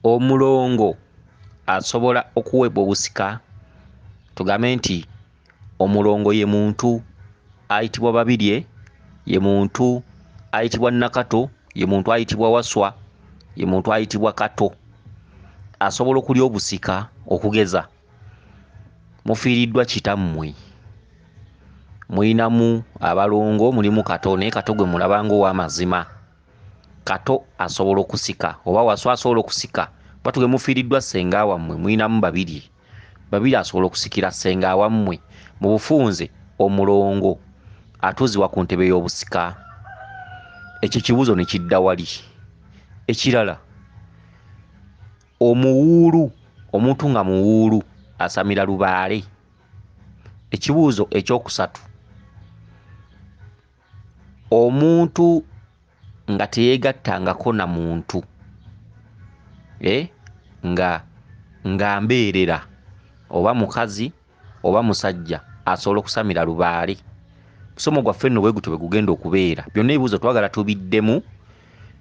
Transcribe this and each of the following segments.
Omulongo asobola okuweebwa obusika. Tugambe nti omulongo ye muntu ayitibwa babirye, ye muntu ayitibwa nakato, ye muntu ayitibwa waswa, ye muntu ayitibwa kato. Asobola okulya obusika, okugeza mufiiriddwa kitammwe, mulinamu abalongo, mulimu kato, naye kato gwe mulaba ng'ow'amazima. Kato asobola okusika oba waswa asobola okusika. Batuge mufiiriddwa ssenga wammwe, mulinamu babirye, babirye asobola okusikira ssenga wammwe. Mu bufunze omulongo atuuzibwa ku ntebe y'obusika. Ekyo kibuuzo ne kidda wali. Ekirala, omuwuulu, omuntu nga muwuulu asamira lubaale. Ekibuuzo ekyokusatu, omuntu nga teyeegattangako na muntu nga mbeerera, oba mukazi oba musajja asobola okusamira lubaale. Musomo gwaffe nno bwe gutyo bwe gugenda okubeera. Byonna ebibuuzo twagala tubiddemu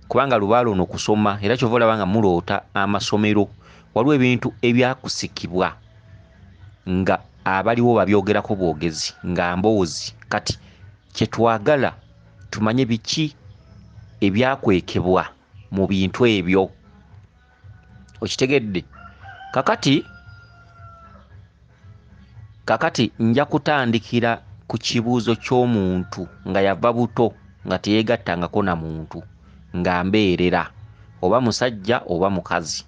kubanga lubaale ono kusoma, era kyova olaba nga muloota amasomero waliwo ebintu ebyakusikibwa nga abaliwo babyogerako bwogezi nga mboozi. Kati kye twagala tumanye biki ebyakwekebwa mu bintu ebyo. Okitegedde? Kakati nja kutandikira ku kibuuzo ky'omuntu nga yava buto nga teyeegattangako na muntu nga mbeerera, oba musajja oba mukazi.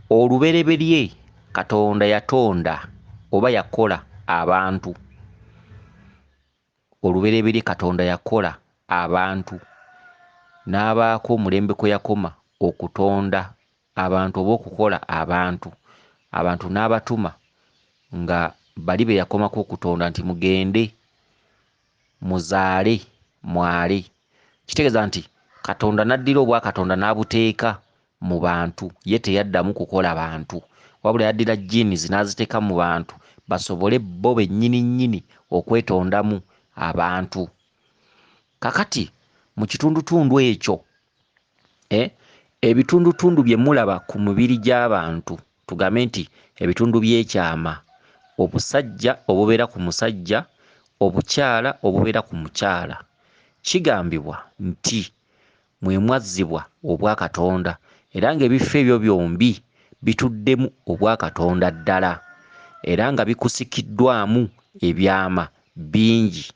Olubereberye Katonda yatonda oba yakola abantu. Olubereberye Katonda yakola abantu n'abaako omulembe kwe yakoma okutonda abantu oba okukola abantu. Abantu n'abatuma nga bali be yakomako okutonda nti mugende muzaale mwale. Kitegeeza nti Katonda n'addira obwakatonda n'abuteeka mu bantu, ye teyaddamu kukola bantu, wabula yaddira jinizi n'aziteeka mu bantu basobole bo bennyini nnyini okwetondamu abantu. Kakati mu kitundutundu ekyo ebitundutundu bye mulaba ku mibiri gy'abantu, tugambe nti ebitundu by'ekyama, obusajja obubeera ku musajja, obukyala obubeera ku mukyala, kigambibwa nti mwe mwazzibwa obwakatonda era ng'ebifo ebyo byombi bituddemu obwakatonda ddala era nga bikusikiddwamu ebyama bingi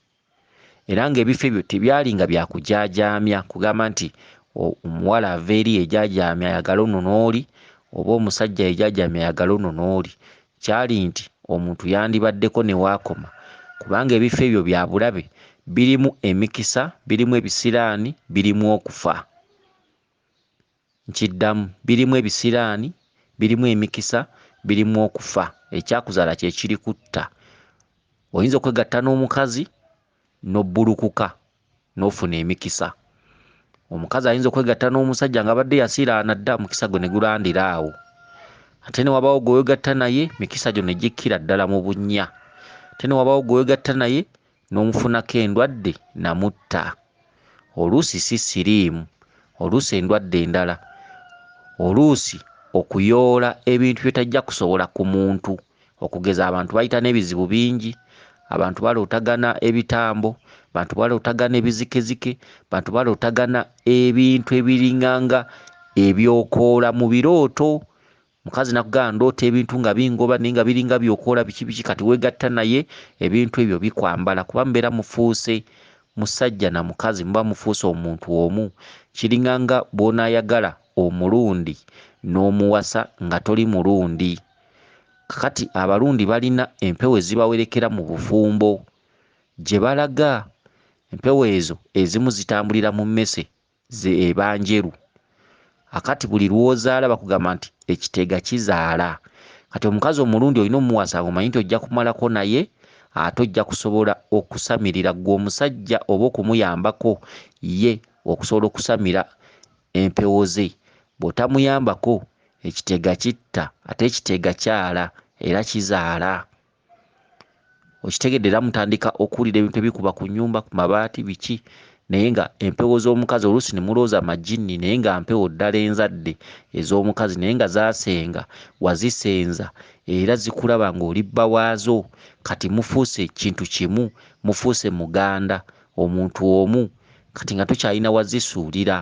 era ng'ebifo ebyo tebyali nga byakujaajaamya kugamba nti omuwala ava eri ejaajaamya ayagala ono n'oli oba omusajja ejaajaamya ayagala ono n'oli. Kyali nti omuntu yandibaddeko ne waakoma kubanga ebifo ebyo bya bulabe, birimu emikisa, birimu ebisiraani, birimu okufa. Nkiddamu, birimu ebisiraani, birimu emikisa, birimu okufa. Ekyakuzaala kye kiri kutta. Oyinza okwegatta n'omukazi n'obbulukuka n'ofuna emikisa. Omukazi ayinza okwegatta n'omusajja nga badde yasiraana dda, mukisa gwe ne gulandira awo. Ate ne wabaawo gwe wegatta naye, mikisa gyo ne gikkira ddala mu bunnya. Ate ne wabaawo gwe wegatta naye n'omufunako endwadde namutta. Oluusi si siriimu, oluusi endwadde endala, oluusi okuyoola ebintu bye tajja kusobola ku muntu. Okugeza abantu bayita n'ebizibu bingi, abantu balootagana ebitambo, abantu balootagana ebizikezike, abantu balootagana ebintu ebiringanga ebyokoola mu birooto. Mukazi nakugamba ndoota ebintu nga bingoba naye nga biringa byokoola biki biki, kati wegatta naye ebintu ebyo bikwambala kuba mubeera mufuuse musajja na mukazi, muba mufuuse omuntu omu. Kiringanga bw'onaayagala omulundi n'omuwasa nga toli mulundi. Kakati abalundi balina empewo ezibawerekera mu bufumbo gye balaga. Empewo ezo ezimu zitambulira mu mmese eba njeru. Akati buli lw'ozaala bakugamba nti ekitega kizaala. Kati omukazi omulundi olina omuwasa omanyi nti ojja kumalako naye ate ojja kusobola okusamirira gwe omusajja oba okumuyambako ye okusobola okusamira empewo ze. Bw'otamuyambako ekitega kitta, ate ekitega kyala era kizaala. Okitegedde era mutandika okuwulira ebintu ebikuba ku nnyumba, ku mabaati biki naye nga empewo z'omukazi oluusi ne mulooza majini naye nga mpewo ddala enzadde ez'omukazi naye nga zaasenga wazisenza era zikulaba ng'oli bba waazo kati mufuuse kintu kimu mufuuse muganda omuntu omu kati nga tokyalina wazisuulira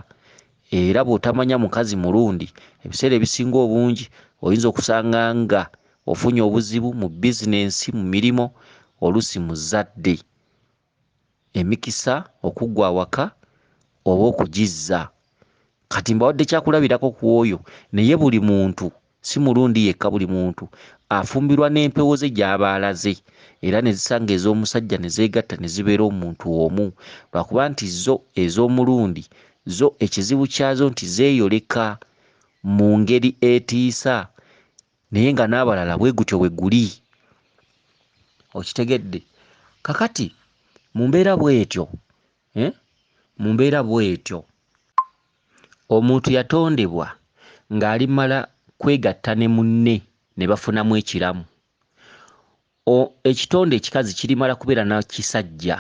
era bw'otamanya mukazi mulundi ebiseera ebisinga obungi oyinza okusanga nga ofunye obuzibu mu bizinensi mu mirimu oluusi muzadde emikisa okuggwa awaka oba okugizza kati mbawadde kyakulabirako ku oyo naye buli muntu si mulundi yekka buli muntu afumbirwa n'empewo ze gy'aba alaze era ne zisanga ez'omusajja ne zeegatta ne zibeera omuntu omu lwakuba nti zo ez'omulundi zo ekizibu kyazo nti zeeyoleka mu ngeri etiisa naye nga n'abalala bwe gutyo bwe guli okitegedde kakati mu mbeera bw'etyo omuntu yatondebwa ng'ali mala kwegatta ne munne ne bafunamu ekiramu ekitonde ekikazi kirimala kubeera na kisajja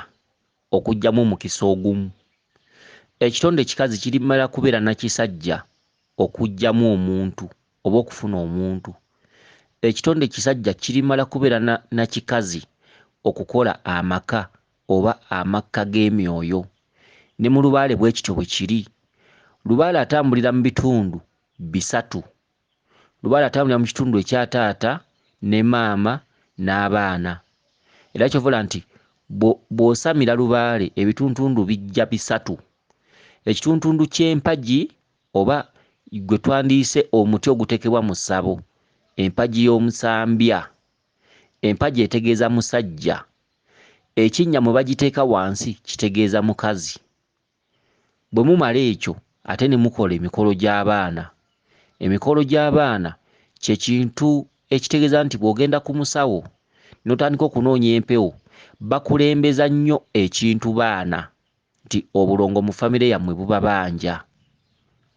okuggyamu omukisa ogumu ekitonde ekikazi kirimala kubeera na kisajja okuggyamu omuntu oba okufuna omuntu ekitonde ekisajja kirimala kubeera na kikazi okukola amaka oba amakka g'emyoyo ne mu lubaale bwe kityo bwe kiri lubaale atambulira mu bitundu bisatu lubaale atambulira mu kitundu ekya taata ne maama n'abaana era kyovola nti bw'osamira lubaale ebituntundu bijja bisatu ekituntundu ky'empagi oba gwe twandiise omuti oguteekebwa mu ssabo empagi y'omusambya empagi etegeeza musajja ekinnya mwe bagiteeka wansi kitegeeza mukazi bwe mumala ekyo ate ne mukola emikolo gy'abaana kye kintu ekitegeeza nti bw'ogenda ku musawo n'otandika okunoonya empewo bakulembeza nnyo ekintu baana nti obulongo mu famire yammwe buba banja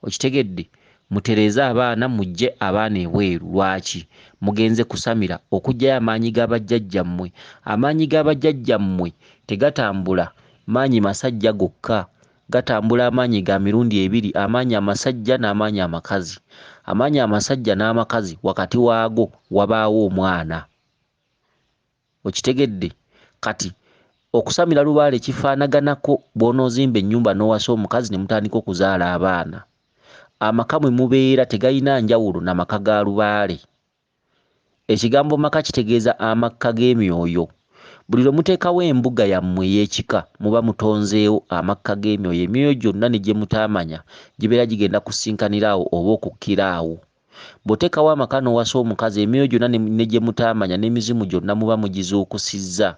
okitegedde mutereeze abaana mugye abaana ebweru lwaki mugenze kusamira okuggyayo amaanyi g'abajjajjammwe amaanyi g'abajjajjammwe tegatambula maanyi masajja gokka gatambula amaanyi ga mirundi ebiri amaanyi amasajja n'amaanyi amakazi amaanyi amasajja n'amakazi wakati waago wabaawo omwana okitegedde kati okusamira lubaale kifaanaganako bw'onoozimba ennyumba n'owasa omukazi ne mutandika okuzaala abaana amaka mwe mubeera tegayina njawulo n'amaka ga lubaale ekigambo maka kitegeeza amakka g'emyoyo buli lwe muteekawo embuga yammwe ey'ekika muba mutonzeewo amakka g'emyoyo emyoyo gyonna ne gye mutaamanya gibeera gigenda kusinkaniraawo oba okukkiraawo bw'oteekawo amaka n'owasa omukazi emyoyo gyonna ne gye mutaamanya n'emizimu gyonna muba mugizuukusizza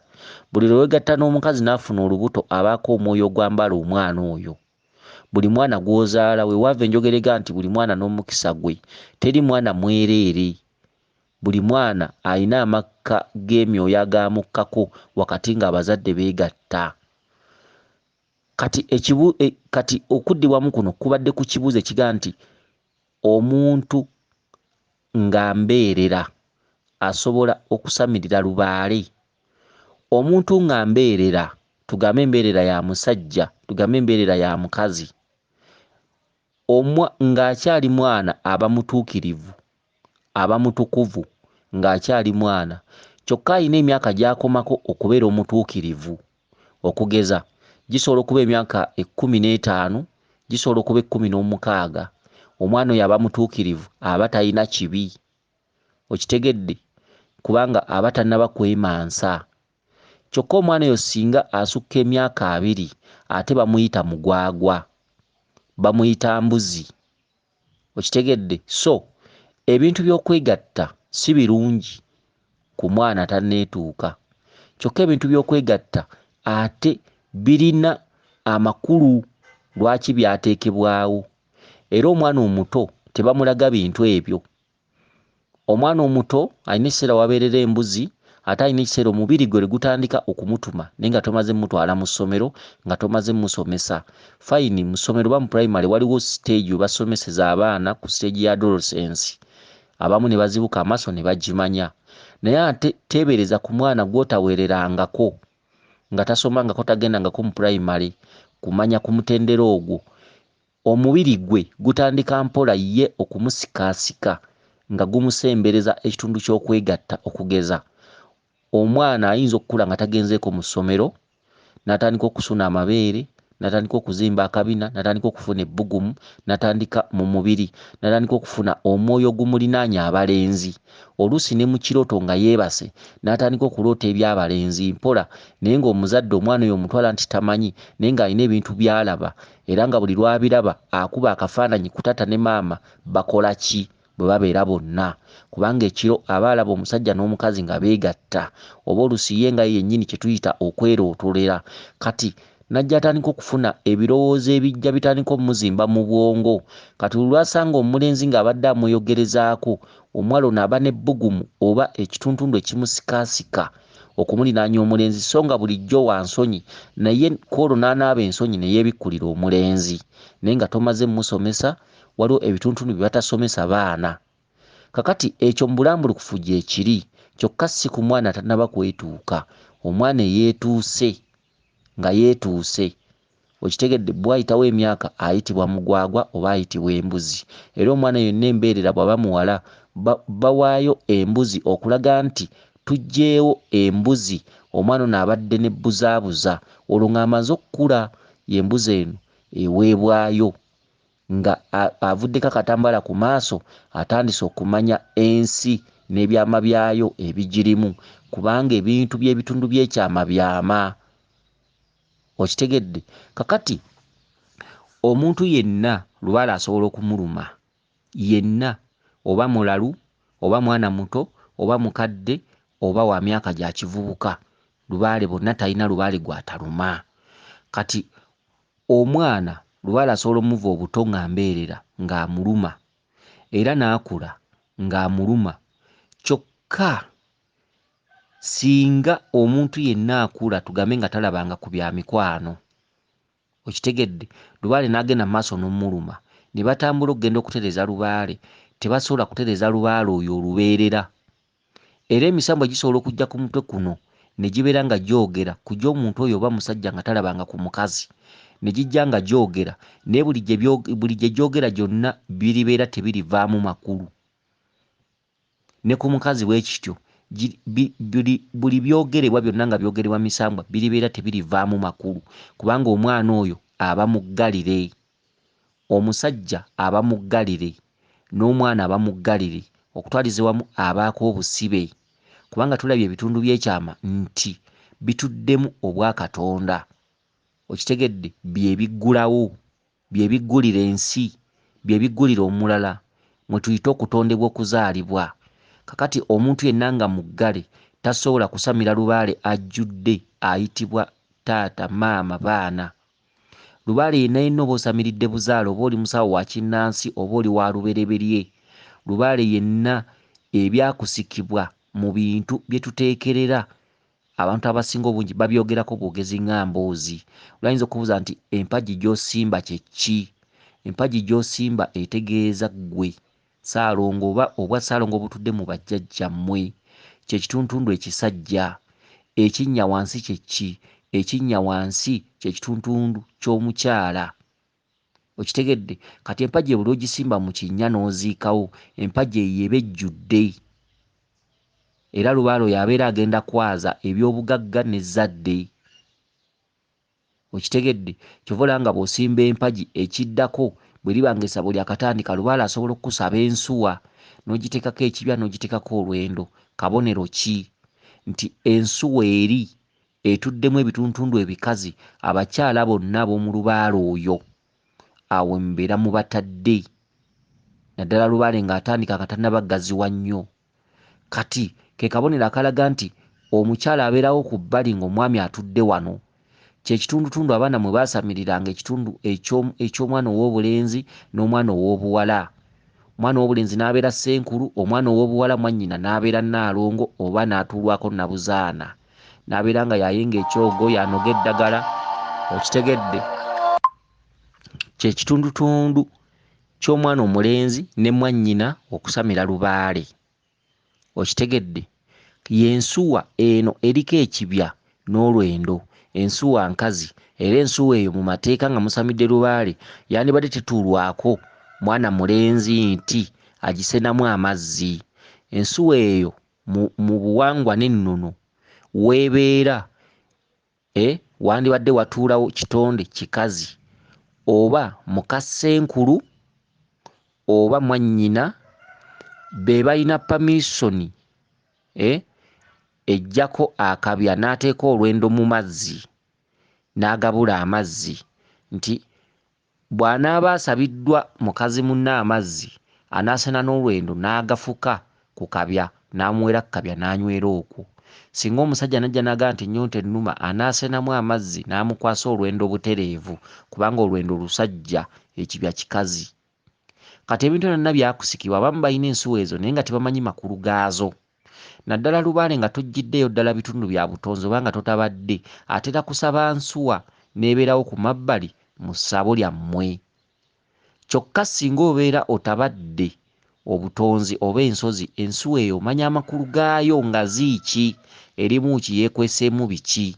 buli lwe weegatta n'omukazi n'afuna olubuto abaako omwoyo ogwambala omwana oyo buli mwana gw'ozaala we wava enjogerega nti buli mwana n'omukisa gwe teri mwana mwereere buli mwana alina amakka g'emyoyo agaamukkako wakati ng'abazadde beegatta kati okuddibwamu kuno kubadde ku kibuuzo ekigaa nti omuntu nga mbeerera asobola okusamirira lubaale omuntu nga mbeerera tugambe embeerera ya musajja tugambe embeerera ya mukazi ng'akyali mwana aba mutuukirivu aba mutukuvu ng'akyali mwana kyokka alina emyaka gy'akomako okubeera omutuukirivu okugeza gisobola okuba emyaka 15 gisobola okuba 16 omwana oyo aba mutuukirivu aba talina kibi okitegedde kubanga aba tannaba kwemansa kyokka omwana oyo singa asukka emyaka 2 ate bamuyita mugwagwa bamuyita mbuzi okitegedde so ebintu by'okwegatta si birungi ku mwana tanneetuuka kyokka ebintu by'okwegatta ate birina amakulu lwaki byateekebwawo era omwana omuto tebamulaga bintu ebyo omwana omuto alina ekiseera wabeerera embuzi ate alina ekiseera omubiri gwe gutandika okumutuma naye nga tomaze mutwala mu ssomero nga tomaze musomesa fayini mu ssomero ba mu primary waliwo stage we basomeseza abaana ku stage ya adolescence abamu ne bazibuka amaaso ne bagimanya naye ate teebereza ku mwana gw'otaweererangako nga tasomangako tagendangako mu primary kumanya ku mutendera ogwo omubiri gwe gutandika mpola ye okumusikasika nga gumusembereza ekitundu ky'okwegatta okugeza omwana ayinza okukula nga tagenzeeko mu ssomero n'atandika okusuna amabeere n'atandika okuzimba akabina n'atandika okufuna ebbugumu n'atandika mu mubiri n'atandika okufuna omwoyo ogumulinaanya abalenzi oluusi ne mu kirooto nga yeebase n'atandika okuloota eby'abalenzi mpola naye ng'omuzadde omwana oyo omutwala nti tamanyi naye ng'alina ebintu by'alaba era nga buli lw'abiraba akuba akafaananyi ku taata ne maama bakola ki bwe babeera bonna kubanga ekiro aba alaba omusajja n'omukazi nga beegatta oba oluusi ye nga yennyini kye tuyita okwerootolera kati najja atandika okufuna ebirowoozo ebijja bitandika omuzimba mu bwongo kati olwasanga omulenzi ng'abadde amweyogerezaako omuwala ono aba n'ebbugumu oba ekituntundu ekimusikaasika okumulinaanya omulenzi so nga bulijjo wansonyi naye kwolwo n'anaaba ensonyi ne yeebikkulira omulenzi naye nga tomaze mmusomesa waliwo ebituntundu bye batasomesa baana kakati ekyo mu bulambulukufu gye kiri kyokka si ku mwana atannaba kwetuuka omwana eyeetuuse nga yeetuuse okitegedde bw'ayitawo emyaka ayitibwa mugwagwa oba ayitibwa embuzi era omwana yonna embeerera bw'aba muwala bawaayo embuzi okulaga nti tuggyeewo embuzi omwana ono abadde ne buzaabuza olwo ng'amaze okukula y'embuzi eno eweebwayo nga avuddeko akatambaala ku maaso atandise okumanya ensi n'ebyama byayo ebigirimu kubanga ebintu by'ebitundu by'ekyama byama okitegedde kakati omuntu yenna lubaale asobola okumuluma yenna oba mulalu oba mwana muto oba mukadde oba wa myaka gya kivubuka lubaale bonna talina lubaale gwataluma kati omwana lubaale asobola omuva obuto ng'ambeerera ng'amuluma era n'akula ng'amuluma kyokka singa omuntu yenna akula tugambe nga talabanga ku bya mikwano okitegedde lubaale n'agenda mu maaso n'omuluma ne batambula okugenda okutereza lubaale tebasobola kutereza lubaale oyo olubeerera era emisambo gisobola okujja ku mutwe kuno ne gibeera nga gyogera ku gy'omuntu oyo oba musajja nga talabanga ku mukazi ne gijja nga gyogera naye buli gye gyogera gyonna biribeera tebirivaamu makulu ne ku mukazi bwe kityo buli byogerebwa byonna nga byogerebwa misambwa biribeera tebirivaamu makulu kubanga omwana oyo aba muggalire omusajja aba muggalire n'omwana aba muggalire okutwaliza wamu abaako obusibe kubanga tulabye ebitundu by'ekyama nti bituddemu obwakatonda okitegedde byebiggulawo byebiggulira ensi byebiggulira omulala mwe tuyita okutondebwa okuzaalibwa kakati omuntu yenna nga muggale tasobola kusamira lubaale ajjudde ayitibwa taata maama baana lubaale yenna yenna oba osamiridde buzaale oba oli musawo wa kinnansi oba oli wa lubereberye lubaale yenna ebyakusikibwa mu bintu bye tuteekerera abantu abasinga obungi babyogerako bwogezi nga mboozi olayinza okubuuza nti empagi gy'osimba kye ki empagi gy'osimba etegeeza ggwe Ssaalongo oba obwa Ssaalongo obutudde mu bajjajjammwe kye kituntundu ekisajja ekinnya wansi kye ki ekinnya wansi kye kituntundu ky'omukyala okitegedde kati empagi ebuli ogisimba mu kinnya n'oziikawo empagi eyo eba ejjudde era lubaale oyo abeera agenda kwaza eby'obugagga n'ezzadde okitegedde kyova olaba nga bw'osimba empagi ekiddako bwe liba nga essabo lyakatandika lubaale asobola okukusaba ensuwa n'ogiteekako ekibya n'ogiteekako olwendo kabonero ki nti ensuwa eri etuddemu ebituntundu ebikazi abakyala bonna ab'omu lubaale oyo awo mbeera mu batadde naddala lubaale ng'atandika akatannabaggaziwa nnyo kati ke kabonero akalaga nti omukyala abeerawo ku bbali ng'omwami atudde wano kyekitundutundu abaana mwe baasamiriranga ekitundu eky'omwana ow'obulenzi n'omwana ow'obuwala omwana ow'obulenzi n'abeera ssenkulu omwana ow'obuwala mwannyina n'abeera nnaalongo oba n'atuulwako nabuzaana n'abeera nga yayenga ekyogo yanoga eddagala okitegedde kyekitundutundu ky'omwana omulenzi ne mwannyina okusamira lubaale okitegedde y'ensuwa eno eriko ekibya n'olwendo ensuwa nkazi era ensuwa eyo mu mateeka nga musamidde lubaale yandibadde tetuulwako mwana mulenzi nti agisenamu amazzi. Ensuwa eyo mu buwangwa n'ennono weebeera wandibadde watuulawo kitonde kikazi oba mukassenkulu oba mwannyina be balina pamisoni ejjako akabya n'ateeka olwendo mu mazzi n'agabula amazzi nti bw'anaaba asabiddwa mukazi munne amazzi anaasena n'olwendo n'agafuka ku kabya n'amuwera ku kabya n'anywera okwo. Singa omusajja najja n'agamba nti ennyonta ennuma anaasenamu amazzi n'amukwasa olwendo butereevu kubanga olwendo lusajja ekibya kikazi. Kati ebintu byonna byakusikibwa abamu balina ensuwa ezo naye nga tebamanyi makulu gaazo. Naddala lubaale nga tojjiddeyo ddala bitundu bya butonzi oba nga totabadde atera kusaba nsuwa n'ebeerawo ku mabbali mu ssabo lyammwe. Kyokka singa obeera otabadde obutonzi oba ensozi ensuwa eyo omanya amakulu gaayo nga ziiki erimu ki yeekweseemu biki.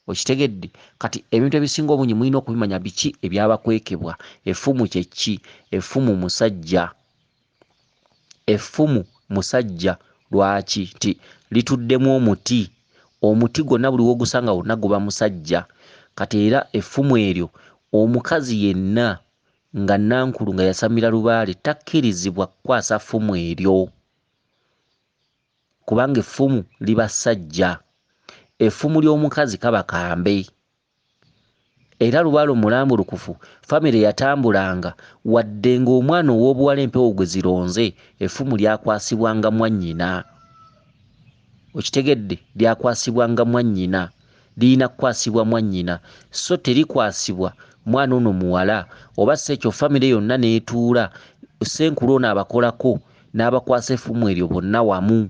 Okitegedde? Kati ebintu ebisinga obungi mulina okubimanya biki ebyabakwekebwa. Effumu kye ki? Effumu musajja. Effumu musajja. Lwaki? Nti lituddemu omuti. Omuti gwonna buli w'ogusanga wonna guba musajja. Kati era effumu eryo omukazi yenna nga nankulu nga yasamira lubaale takkirizibwa kukwasa ffumu eryo kubanga effumu liba ssajja. Effumu ly'omukazi kaba kambe. Era lubaale omulambulukufu famire yatambulanga wadde ng'omwana ow'obuwala empewo gwe zironze effumu lyakwasibwanga mwannyina. Okitegedde? Lyakwasibwanga mwannyina, lirina kukwasibwa mwannyina so terikwasibwa mwana ono muwala oba si ekyo famire yonna n'etuula senkulu ono abakolako n'abakwasa effumu eryo bonna wamu.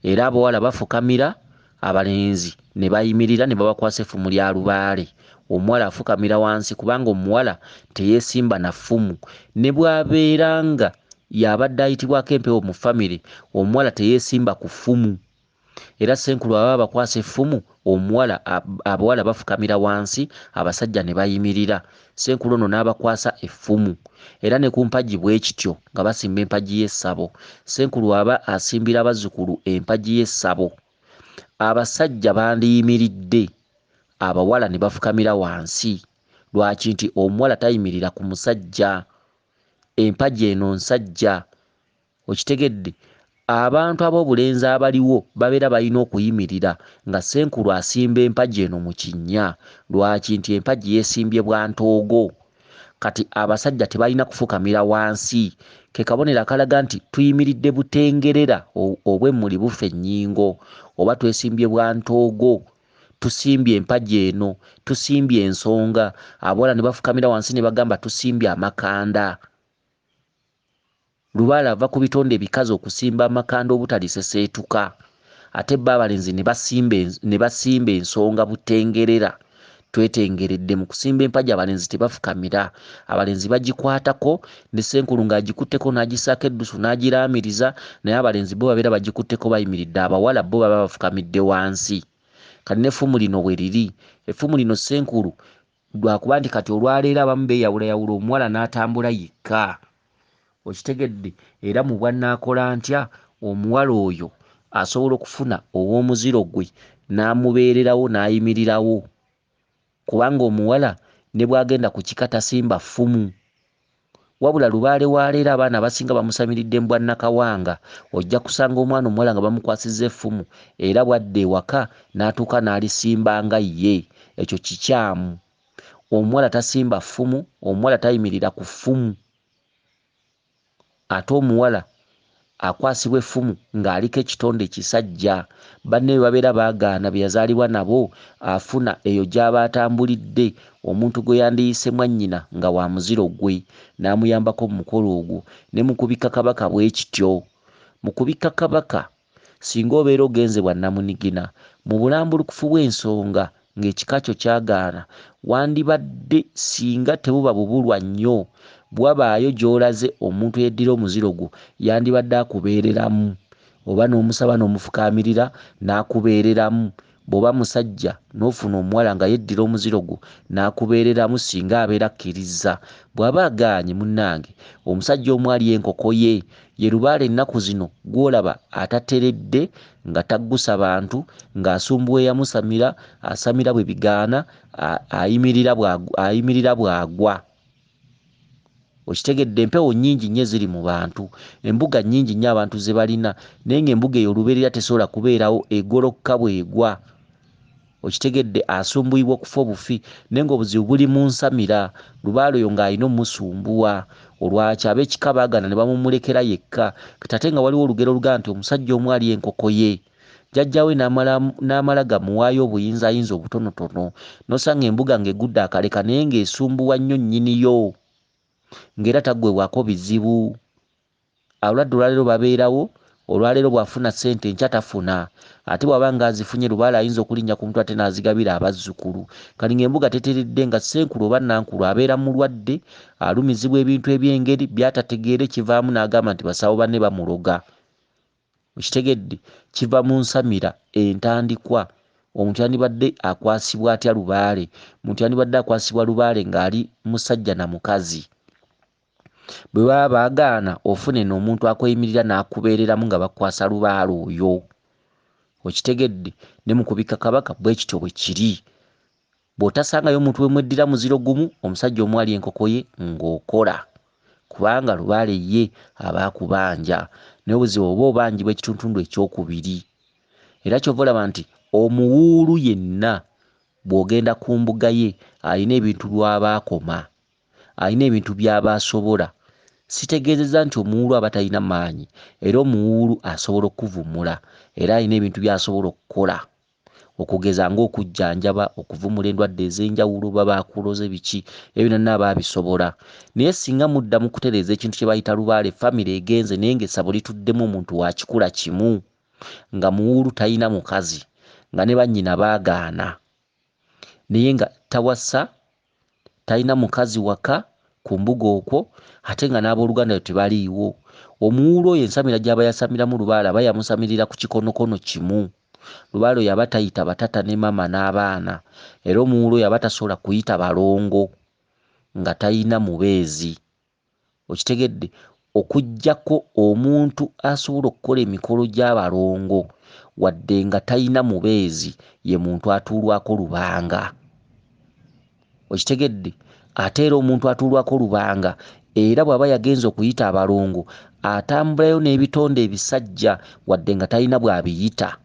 Era abawala bafukamira abalenzi ne bayimirira ne babakwasa effumu lya lubaale. Omuwala afukamira wansi kubanga omuwala teyeesimba na ffumu. Ne bw'abeera nga y'abadde ayitibwako empewo mu famire omuwala teyeesimba ku ffumu. Era senkulu aba bakwasa effumu omuwala abawala bafukamira wansi abasajja ne bayimirira. Senkulu ono n'abakwasa effumu. Era ne ku mpagi bwe kityo nga basimba empagi y'essabo. Senkulu aba asimbira abazzukulu empagi y'essabo. Abasajja bandiyimiridde abawala ne bafukamira wansi. Lwaki? Nti omuwala tayimirira ku musajja. Empagi eno nsajja. Okitegedde? Abantu ab'obulenzi abaliwo babeera balina okuyimirira nga senkulu asimba empagi eno mu kinnya. Lwaki? Nti empagi yeesimbye bwantoogo. Kati abasajja tebalina kufukamira wansi. Ke kabonero akalaga nti tuyimiridde butengerera obw'emmuli bufa ennyingo oba twesimbye bwantoogo. Tusimbye empagi eno, tusimbye ensonga. Abawala ne bafukamira wansi ne bagamba tusimbye amakanda. Lubaale ava ku bitonde ebikazi okusimba amakanda obutaliseseetuka. Ate bo abalenzi ne basimba ensonga butengerera. Twetengeredde mu kusimba empagi abalenzi tebafukamira. Abalenzi bagikwatako ne senkulu ng'agikutteko n'agisaako eddusu n'agiraamiriza naye abalenzi bo babeera bagikutteko bayimiridde. Abawala bo baba bafukamidde wansi. Kati n'effumu lino bwe liri. Effumu lino senkulu lwakuba nti kati olwaleero abamu beeyawulayawula omuwala n'atambula yekka. Okitegedde? Era mu bwannaakola ntya omuwala oyo asobola okufuna ow'omuziro gwe n'amubeererawo n'ayimirirawo kubanga omuwala ne bw'agenda ku kika tasimba ffumu. Wabula lubaale waleero abaana abasinga bamusamiridde mu bwannakawanga ojja kusanga omwana omuwala nga bamukwasizza effumu era bwadda ewaka n'atuuka n'alisimba nga ye. Ekyo kikyamu. Omuwala tasimba ffumu, omuwala tayimirira ku ffumu. Ate omuwala akwasibwa effumu ng'aliko ekitonde kisajja. Banne be babeera baagaana be yazaalibwa nabo afuna eyo gy'aba atambulidde omuntu gwe yandiyise mwannyina nga wa muziro gwe n'amuyambako mu mukolo ogwo. Ne mu kubikka kabaka bwe kityo. Mu kubikka kabaka singa obeera ogenze bwa nnamunigina mu bulambulukufu bw'ensonga ng'ekika kyo kyagaana wandibadde singa tebuba bubulwa nnyo bwabaayo gy'olaze omuntu yeddira omuziro gwo yandibadde akubeereramu oba n'omusaba n'omufukaamirira n'akubeereramu bw'oba musajja n'ofuna omuwala nga yeddira omuziro gwo n'akubeereramu singa abeera akkiriza, bw'aba agaanye munnange, omusajja omu ali enkoko ye lubaale ennaku zino gw'olaba atateredde nga taggusa bantu, ng'asumbuwa eyamusamira, asamira bwe bigaana, ayimirira bw'agwa. Okitegedde, empewo nnyingi nnyo eziri mu bantu, embuga nnyingi nnyo abantu ze balina, naye ng'embuga eyo olubeerera tesobola kubeerawo, egolokka bw'egwa. Okitegedde, asumbuyibwa okufa obufi, naye ng'obuzibu buli mu nsamira, lubaale oyo ng'alina omusumbuwa. Olwaki ab'ekika baagana ne bamumulekera yekka, ate nga waliwo olugero oluga nti omusajja omu ali enkoko ye, jjajjawe n'amala gamuwaayo obuyinzayinza obutonotono, n'osanga embuga ng'egudde akaleka naye ng'esumbuwa nnyo nnyiniyo, ng'era taggwebwako bizibu. Abalwadde olwaleero babeerawo, olwaleero bw'afuna ssente enkya tafuna, ate bw'aba ng'azifunye lubaale ayinza okulinnya ku mutwe ate n'azigabira abazzukulu. Kati ng'embuga teteredde nga ssenkulu oba nankulu abeera mulwadde, alumizibwa ebintu eby'engeri by'atategeere, kivaamu n'agamba nti basawo banne bamuloga. Okitegedde, kiva mu nsamira entandikwa. Omuntu yandibadde akwasibwa atya lubaale? Omuntu yandibadde akwasibwa lubaale ng'ali musajja na mukazi. Bwe baba baagaana ofune n'omuntu akweyimirira n'akubeereramu nga bakwasa lubaale oyo. Okitegedde, ne mu kubika kabaka bwe kityo bwe kiri. Bw'otasangayo omuntu we mweddira muziro gumu, omusajja omu ali enkoko ye ng'okola, kubanga lubaale ye aba akubanja, naye obuzibu oba obanjibwa ekitundu ekyokubiri. Era kyova olaba nti omuwuulu yenna bw'ogenda ku mbuga ye alina ebintu by'aba akoma, alina ebintu by'aba asobola. Sitegeezezza nti omuwuulu aba talina maanyi, era omuwuulu asobola okuvumula, era alina ebintu by'asobola okukola, okugeza ng'okujjanjaba, okuvumula endwadde ez'enjawulo, baba akuloze biki, ebyo byonna aba abisobola. Naye singa muddamu kutereeza ekintu kye bayita lubaale, famire egenze naye ng'essabo lituddemu omuntu wa kikula kimu, nga muwuulu talina mukazi, nga ne bannyina baagaana, naye nga tawassa, talina mukazi waka ku mbuga okwo, ate nga n'abooluganda tebaliiwo. Omuwuulu oyo ensamira gy'aba yasamiramu lubaale aba yamusamirira ku kikonokono kimu. Lubaale oyo aba tayita batata ne mama n'abaana, era omuwuulu oyo aba tasobola kuyita balongo nga talina mubeezi. Okitegedde, okuggyako omuntu asobola okukola emikolo gy'abalongo wadde nga talina mubeezi, ye muntu atuulwako lubanga. Okitegedde, ate era omuntu atuulwako lubanga era bw'aba yagenza okuyita abalongo atambulayo n'ebitonde ebisajja wadde nga talina bw'abiyita.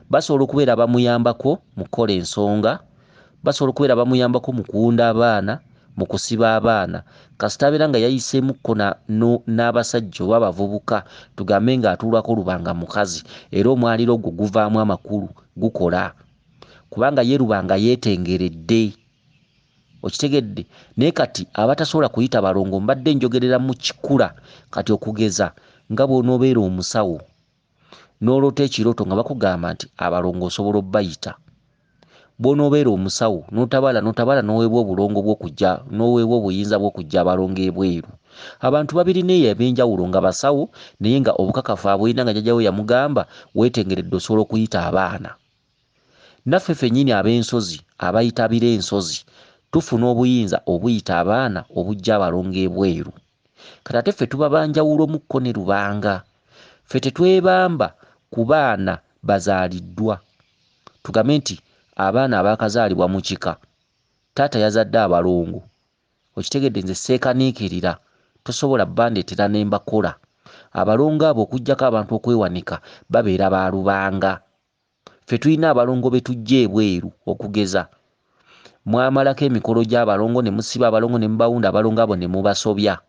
Basobola okubeera bamuyambako mu kukola ensonga, basobola okubeera bamuyambako mu kuwunda abaana, mu kusiba abaana, kasita abeera nga yayiseemukko n'abasajja oba abavubuka, tugambe ng'atuulwako lubanga mukazi, era omwaliro ogwo guvaamu amakulu, gukola, kubanga ye lubanga yeetengeredde. Okitegedde, naye kati abatasobola kuyita balongo mbadde njogerera mu kikula, kati okugeza nga bw'onoobeera omusawo n'oloota ekirooto nga bakugamba nti abalongo osobola obbayita. Bw'onoobeera omusawo n'otabala n'oweebwa obulongo bw'okujja, n'oweebwa obuyinza bw'okujja abalongo ebweru. Abantu babirina eyo eb'enjawulo nga basawo, naye nga obukakafu abulina nga jjajjawe yamugamba weetengeredde osobola okuyita abaana. Naffe ffennyini ab'ensozi, abayitabira ensozi, tufuna obuyinza obuyita abaana obujja abalongo ebweru. Kati ate ffe tuba banjawulomukko ne lubanga. Ffe tetwebamba ku baana bazaaliddwa. Tugambe nti abaana abaakazaalibwa mu kika, taata yazadde abalongo. Okitegedde, nze seekaniikirira, tosobola bandeetera ne mbakola. Abalongo abo okuggyako abantu okwewanika babeera ba lubanga. Ffe tulina abalongo be tujja ebweru, okugeza mwamalako emikolo gy'abalongo ne musiba abalongo ne mubawunda abalongo abo ne mubasobya.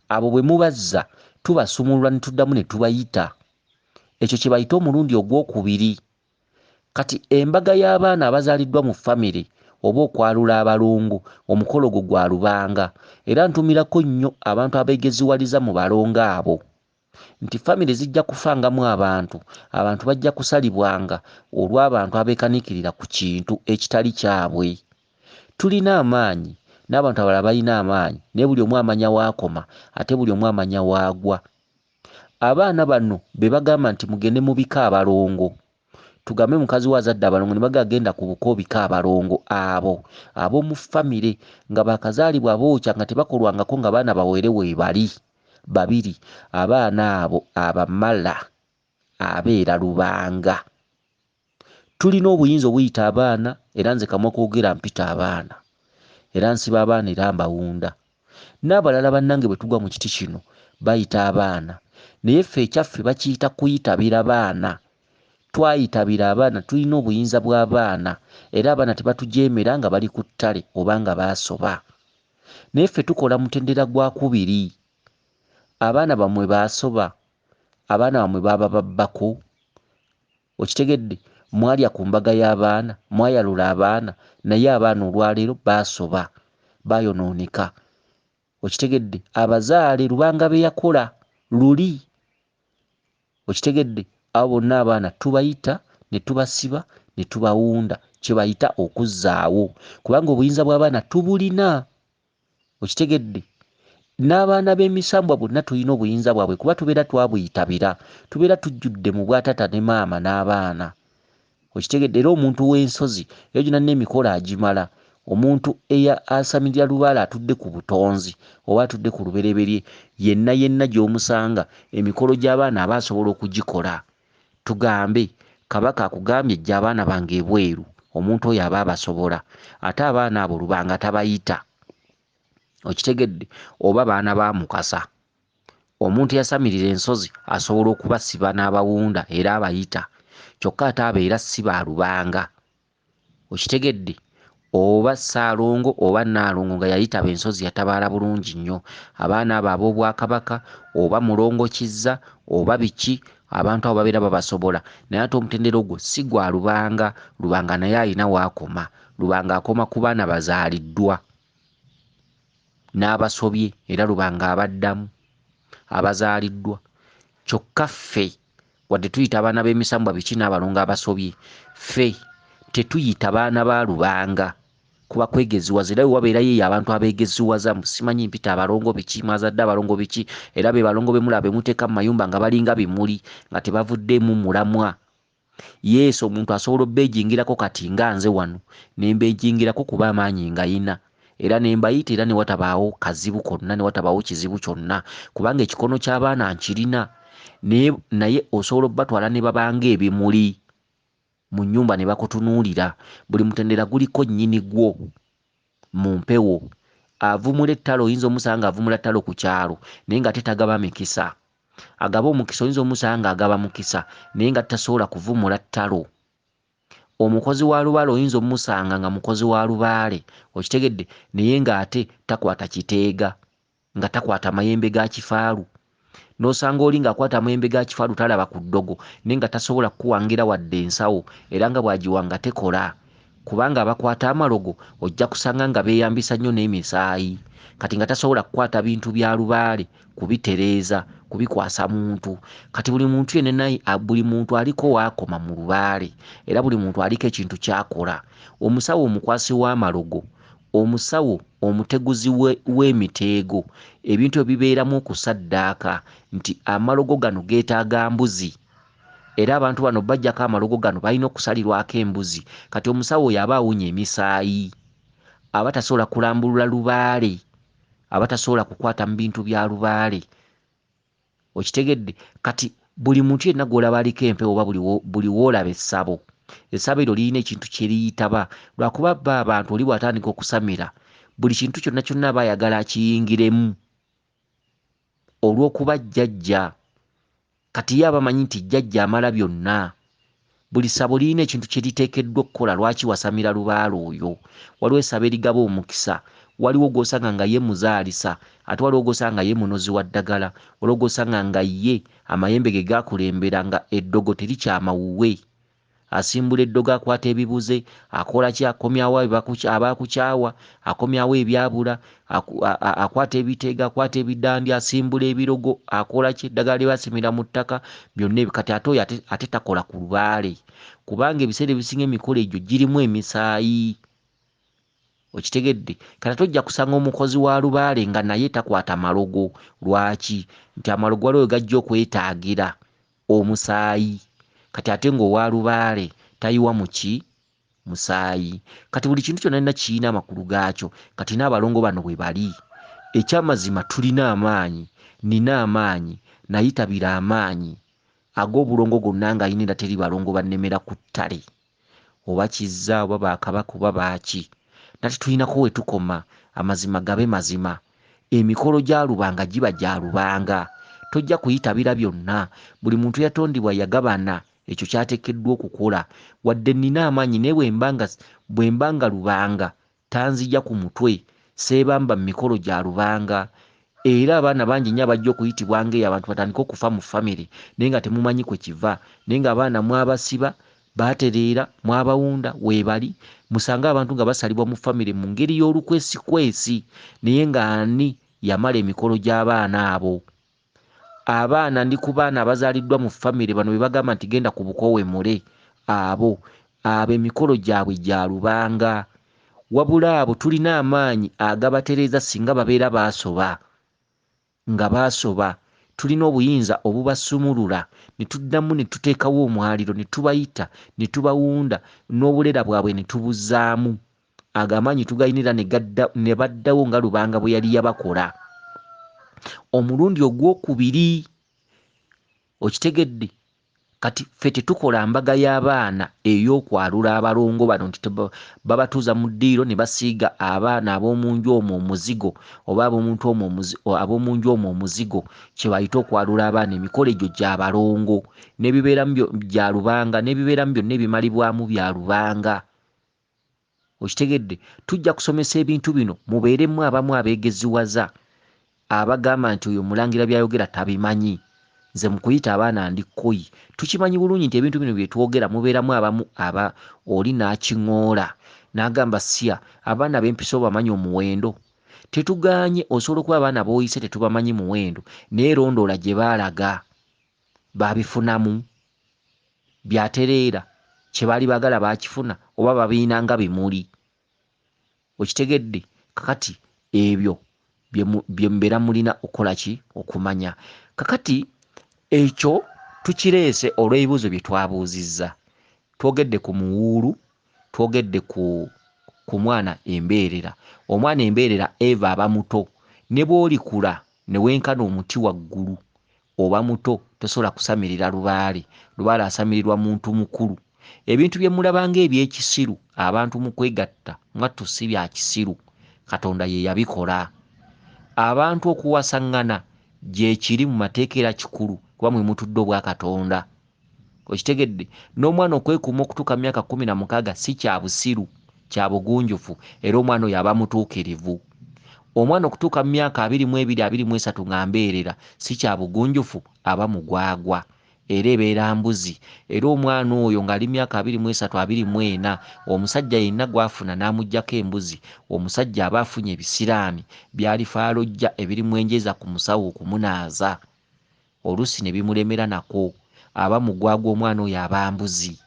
Abo bwe mubazza tubasumulula ne tuddamu ne tubayita. Ekyo kye bayita omulundi ogwokubiri. Kati embaga y'abaana abazaaliddwa mu famire oba okwalula abalongo, omukolo gwo gwa lubanga, era ntumirako nnyo abantu abeegeziwaliza mu balongo abo nti famire zijja kufangamu abantu bajja kusalibwanga olw'abantu abeekaniikirira ku kintu ekitali kyabwe. Tulina amaanyi n'abantu abalala balina amaanyi, naye buli omu amanya waakoma ate buli omu amanya waagwa. Abaana bano be bagamba nti mugende mubika abalongo, tugambe mukazi wa azadde abalongo ne bagagenda ku buko bika abalongo abo mu famire nga bakazaalibwa bookya nga tebakolwangako nga baana bawere weebali babiri abaana abo abamala abeera lubanga. Tulina obuyinza obuyita abaana era nze kamwa koogera mpita abaana era nsiba abaana era mbawunda. N'abalala bannange bwe tugwa mu kiti kino bayita abaana naye ffe ekyaffe bakiyita kuyitabira baana. Twayitabira abaana, tulina obuyinza bw'abaana era abaana tebatujeemera nga bali ku ttale oba nga baasoba. Naye ffe tukola mutendera gwa kubiri. Abaana bammwe baasoba, abaana bammwe baaba babbako. Okitegedde, mwalya ku mbaga y'abaana, mwayalula abaana, naye abaana olwaleero baasoba, baayonooneka. Okitegedde, abazaale lubanga be yakola luli. Okitegedde, abo bonna abaana tubayita ne tubasiba ne tubawunda, kye bayita okuzzaawo, kubanga obuyinza bw'abaana tubulina. Okitegedde, n'abaana b'emisambwa bonna tulina obuyinza bwabwe kuba tubeera twabuyitabira, tubeera tujjudde mu bwatata ne maama n'abaana. Okitegedde, era omuntu w'ensozi eyo gyonna n'emikolo agimala. Omuntu asamirira lubaale atudde ku butonzi oba atudde ku lubereberye, yenna gy'omusanga emikolo gy'abaana aba asobola okugikola. Tugambe kabaka akugambye ejja abaana bange ebweru, omuntu oyo aba abasobola, ate abaana abo lubanga tabayita. Okitegedde, oba baana ba Mukasa, omuntu yasamirira ensozi asobola okubasiba n'abawunda era abayita, kyokka ate abeera si ba lubanga. Okitegedde, oba Ssaalongo oba Nnaalongo nga yayitaba ensozi yatabaala bulungi nnyo. Abaana abo ab'obwakabaka oba Mulongo Kizza oba biki, abantu abo babeera babasobola, naye ate omutendera ogwo si gwa lubanga. Lubanga naye alina waakoma. Lubanga akoma ku baana bazaaliddwa n'abasobye era lubanga abaddamu abazaaliddwa. Kyokka ffe wadde tuyita abaana b'emisambwa biki n'abalongo abasobye, ffe tetuyita baana ba lubanga kuba kwegeziwaza. Era wabeerayo eyo abantu abeegeziwaza, simanyi mpita abalongo biki, mwazadde abalongo biki, era be balongo be mulaba bemuteeka mu mayumba nga balinga bimuli nga tebavuddemu mulamwa. Yesu omuntu asobola obbeejingirako kati nga nze wano ne mbeejingirako kuba amaanyi ngayina era ne mbayita era ne watabaawo kazibu konna, ne watabaawo kizibu kyonna, kubanga ekikono ky'abaana nkirina. Naye osobola obbatwala ne babanga ebimuli mu nnyumba ne bakutunuulira. Buli mutendera guliko nnyini gwo mu mpewo. Avumula ettalo oyinza omusanga avumula ttalo ku kyalo naye nga tetagaba mikisa. Agaba omukisa oyinza omusanga agaba mukisa naye nga tasobola kuvumula ttalo. Omukozi wa lubaale oyinza omusanga nga mukozi wa lubaale, okitegedde, naye ng'ate takwata kiteega, nga takwata mayembe ga kifaalu. N'osanga oli ng'akwata amayembe ga kifaalu talaba ku ddogo naye nga tasobola kuwangira wadde ensawo era nga bw'agiwanga tekola. Kubanga abakwata amalogo ojja kusanga nga beeyambisa nnyo n'emisaayi, kati nga tasobola kukwata bintu bya lubaale kubitereeza, kubikwasa muntu. Kati buli muntu yenna buli muntu aliko waakoma mu lubaale era buli muntu aliko ekintu ky'akola. Omusawo omukwasi w'amalogo, omusawo omuteguzi w'emiteego, ebintu ebibeeramu okusaddaaka nti amalogo gano geetaaga mbuzi era abantu bano bajjako amalogo gano balina okusalirwako embuzi. Kati omusawo oyo aba awunya emisaayi, aba tasobola kulambulula lubaale, aba tasobola kukwata mu bintu bya lubaale. Okitegedde, kati buli muntu yenna gw'olaba aliko empewo oba buli w'olaba essabo, essabo eryo lirina ekintu kye liyitaba. Lwakuba bba abantu oli bw'atandika okusamira buli kintu kyonna kyonna aba ayagala akiyingiremu olw'okuba jjajja. Kati ye aba amanyi nti jjajja amala byonna. Buli ssabo lirina ekintu kye liteekeddwa okukola. Lwaki wasamira lubaale oyo? Waliwo essabo erigaba omukisa, waliwo gw'osanga nga ye muzaalisa, ate waliwo gw'osanga nga ye munozi wa ddagala, waliwo gw'osanga nga ye amayembe ge gaakulembera nga eddogo terikyamawuwe. Asimbula eddogo akwata ebibuze, akola ki? Akomyawo abaakukyawa, akomyawo ebyabula, akwata ebiteega, akwata ebidandi, asimbula ebirogo, akola ki? Eddagala lye basimira mu ttaka, byonna ebyo. Kati ate oyo ate takola ku lubaale kubanga ebiseera ebisinga emikolo egyo girimu emisaayi. Okitegedde? Kati ate ojja kusanga omukozi wa lubaale nga naye takwata malogo. Lwaki? Nti amalogo waliwo gajja okwetaagira omusaayi. kati ate ng'owa lubaale tayiwa muki musaayi. Kati buli kintu kyonna nina kiyina amakulu gaakyo. Kati n'abalongo bano bwe bali, ekyamazima tulina amaanyi, nina amaanyi, nayitabira amaanyi ag'obulongo gonna ng'ayinira teri balongo bannemera ku ttale oba kizza oba bakabaka oba baaki. Nati tulinako we tukoma, amazima gabe mazima. Emikolo gya lubanga giba gya lubanga, tojja kuyitabira byonna. Buli muntu yatondebwa yagabana ekyo kyateekeddwa okukola. Wadde nina amaanyi naye bwe mbanga lubanga tanzija ku mutwe, seebamba mu mikolo gya lubanga. Era abaana bangi nnyo abajja okuyitibwa ng'eyo abantu batandika okufa mu famire naye nga temumanyi kwe kiva, naye ng'abaana mwabasiba baatereera mwabawunda weebali, musanga abantu nga basalibwa mu famire mu ngeri y'olukwesikwesi, naye ng'ani yamala emikolo gy'abaana abo. Abaana ndi ku baana abazaaliddwa mu famire bano be bagamba nti genda ku bukowemule, abo emikolo gyabwe gya lubanga. Wabula abo tulina amaanyi agabatereeza singa babeera baasoba. Nga baasoba tulina obuyinza obubasumulula ne tuddamu ne tuteekawo omwaliro ne tubayita ne tubawunda n'obulera bwabwe ne tubuzzaamu. Agamanyi tugayinira ne baddawo nga lubanga bwe yali yabakola. Omulundi ogwokubiri, okitegedde? Kati ffe tetukola mbaga y'abaana ey'okwalula abalongo bano nti babatuuza mu ddiiro ne basiiga abaana ab'omu nju omwo omuzigo oba ab'omu nju omwo omuzigo, kye bayita okwalula abaana. Emikolo egyo gya balongo n'ebibeeramu bya lubanga, n'ebibeeramu byonna ebimalibwamu bya lubanga. Okitegedde? Tujja kusomesa ebintu bino mubeeremu abamu abeegeziwaza abagamba nti oyo Omulangira by'ayogera tabimanyi. Nze mu kuyita abaana ndi kkoyi, tukimanyi bulungi nti ebintu bino bye twogera mubeeramu abamu oli n'akiŋoola n'agamba siya abaana b'empisa obamanyi omuwendo. Tetugaanye osobola okuba abaana b'oyise tetubamanyi muwendo, naye londoola gye baalaga baabifunamu, byatereera, kye baali baagala baakifuna oba babiina nga bimuli. Okitegedde? Kakati ebyo bye mubeera mulina okukola ki? Okumanya. Kakati ekyo tukireese olw'ebibuuzo bye twabuuzizza. Twogedde ku muwuulu, twogedde ku mwana embeerera. Omwana embeerera eva aba muto, ne bw'olikula ne wenkana omuti waggulu oba muto tosobola kusamirira lubaale. Lubaale asamirirwa muntu mukulu. Ebintu bye mulaba ng'ebyekisiru abantu mu kwegatta mwattu si bya kisiru, Katonda ye yabikola. Abantu okuwasaŋŋana gye kiri mu mateeka era kikulu kuba mwe mutudde obwa Katonda. Okitegedde? N'omwana okwekuuma okutuuka mu myaka 16 si kya busiru, kya bugunjufu, era omwana oyo aba mutuukirivu. Omwana okutuuka mu myaka 22, 23 nga mbeerera si kya bugunjufu, aba mugwagwa era ebeera mbuzi. Era omwana oyo ng'ali myaka 23, 24, omusajja yenna gw'afuna n'amuggyako embuzi, omusajja aba afunye ebisiraani byalifaalojja ebirimu enjeza ku musawo okumunaaza. Oluusi ne bimulemera nako, aba mugwagwa omwana oyo aba mbuzi.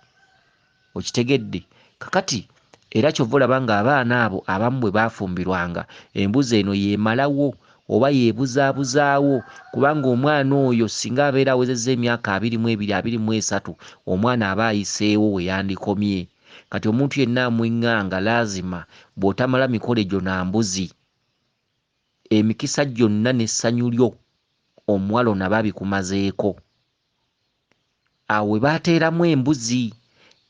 Okitegedde? Kakati era kyova olaba ng'abaana abo abamu bwe baafumbirwanga embuzi eno yeemalawo oba yeebuzaabuzaawo, kubanga omwana oyo singa abeera awezezza emyaka 22, 23, omwana aba ayiseewo we yandikomye. Kati omuntu yenna amwenganga laazima bw'otamala mikolo egyo na mbuzi. Emikisa gyonna n'essanyu lyo omuwala ono aba abikumazeeko. Awo we baateeramu embuzi,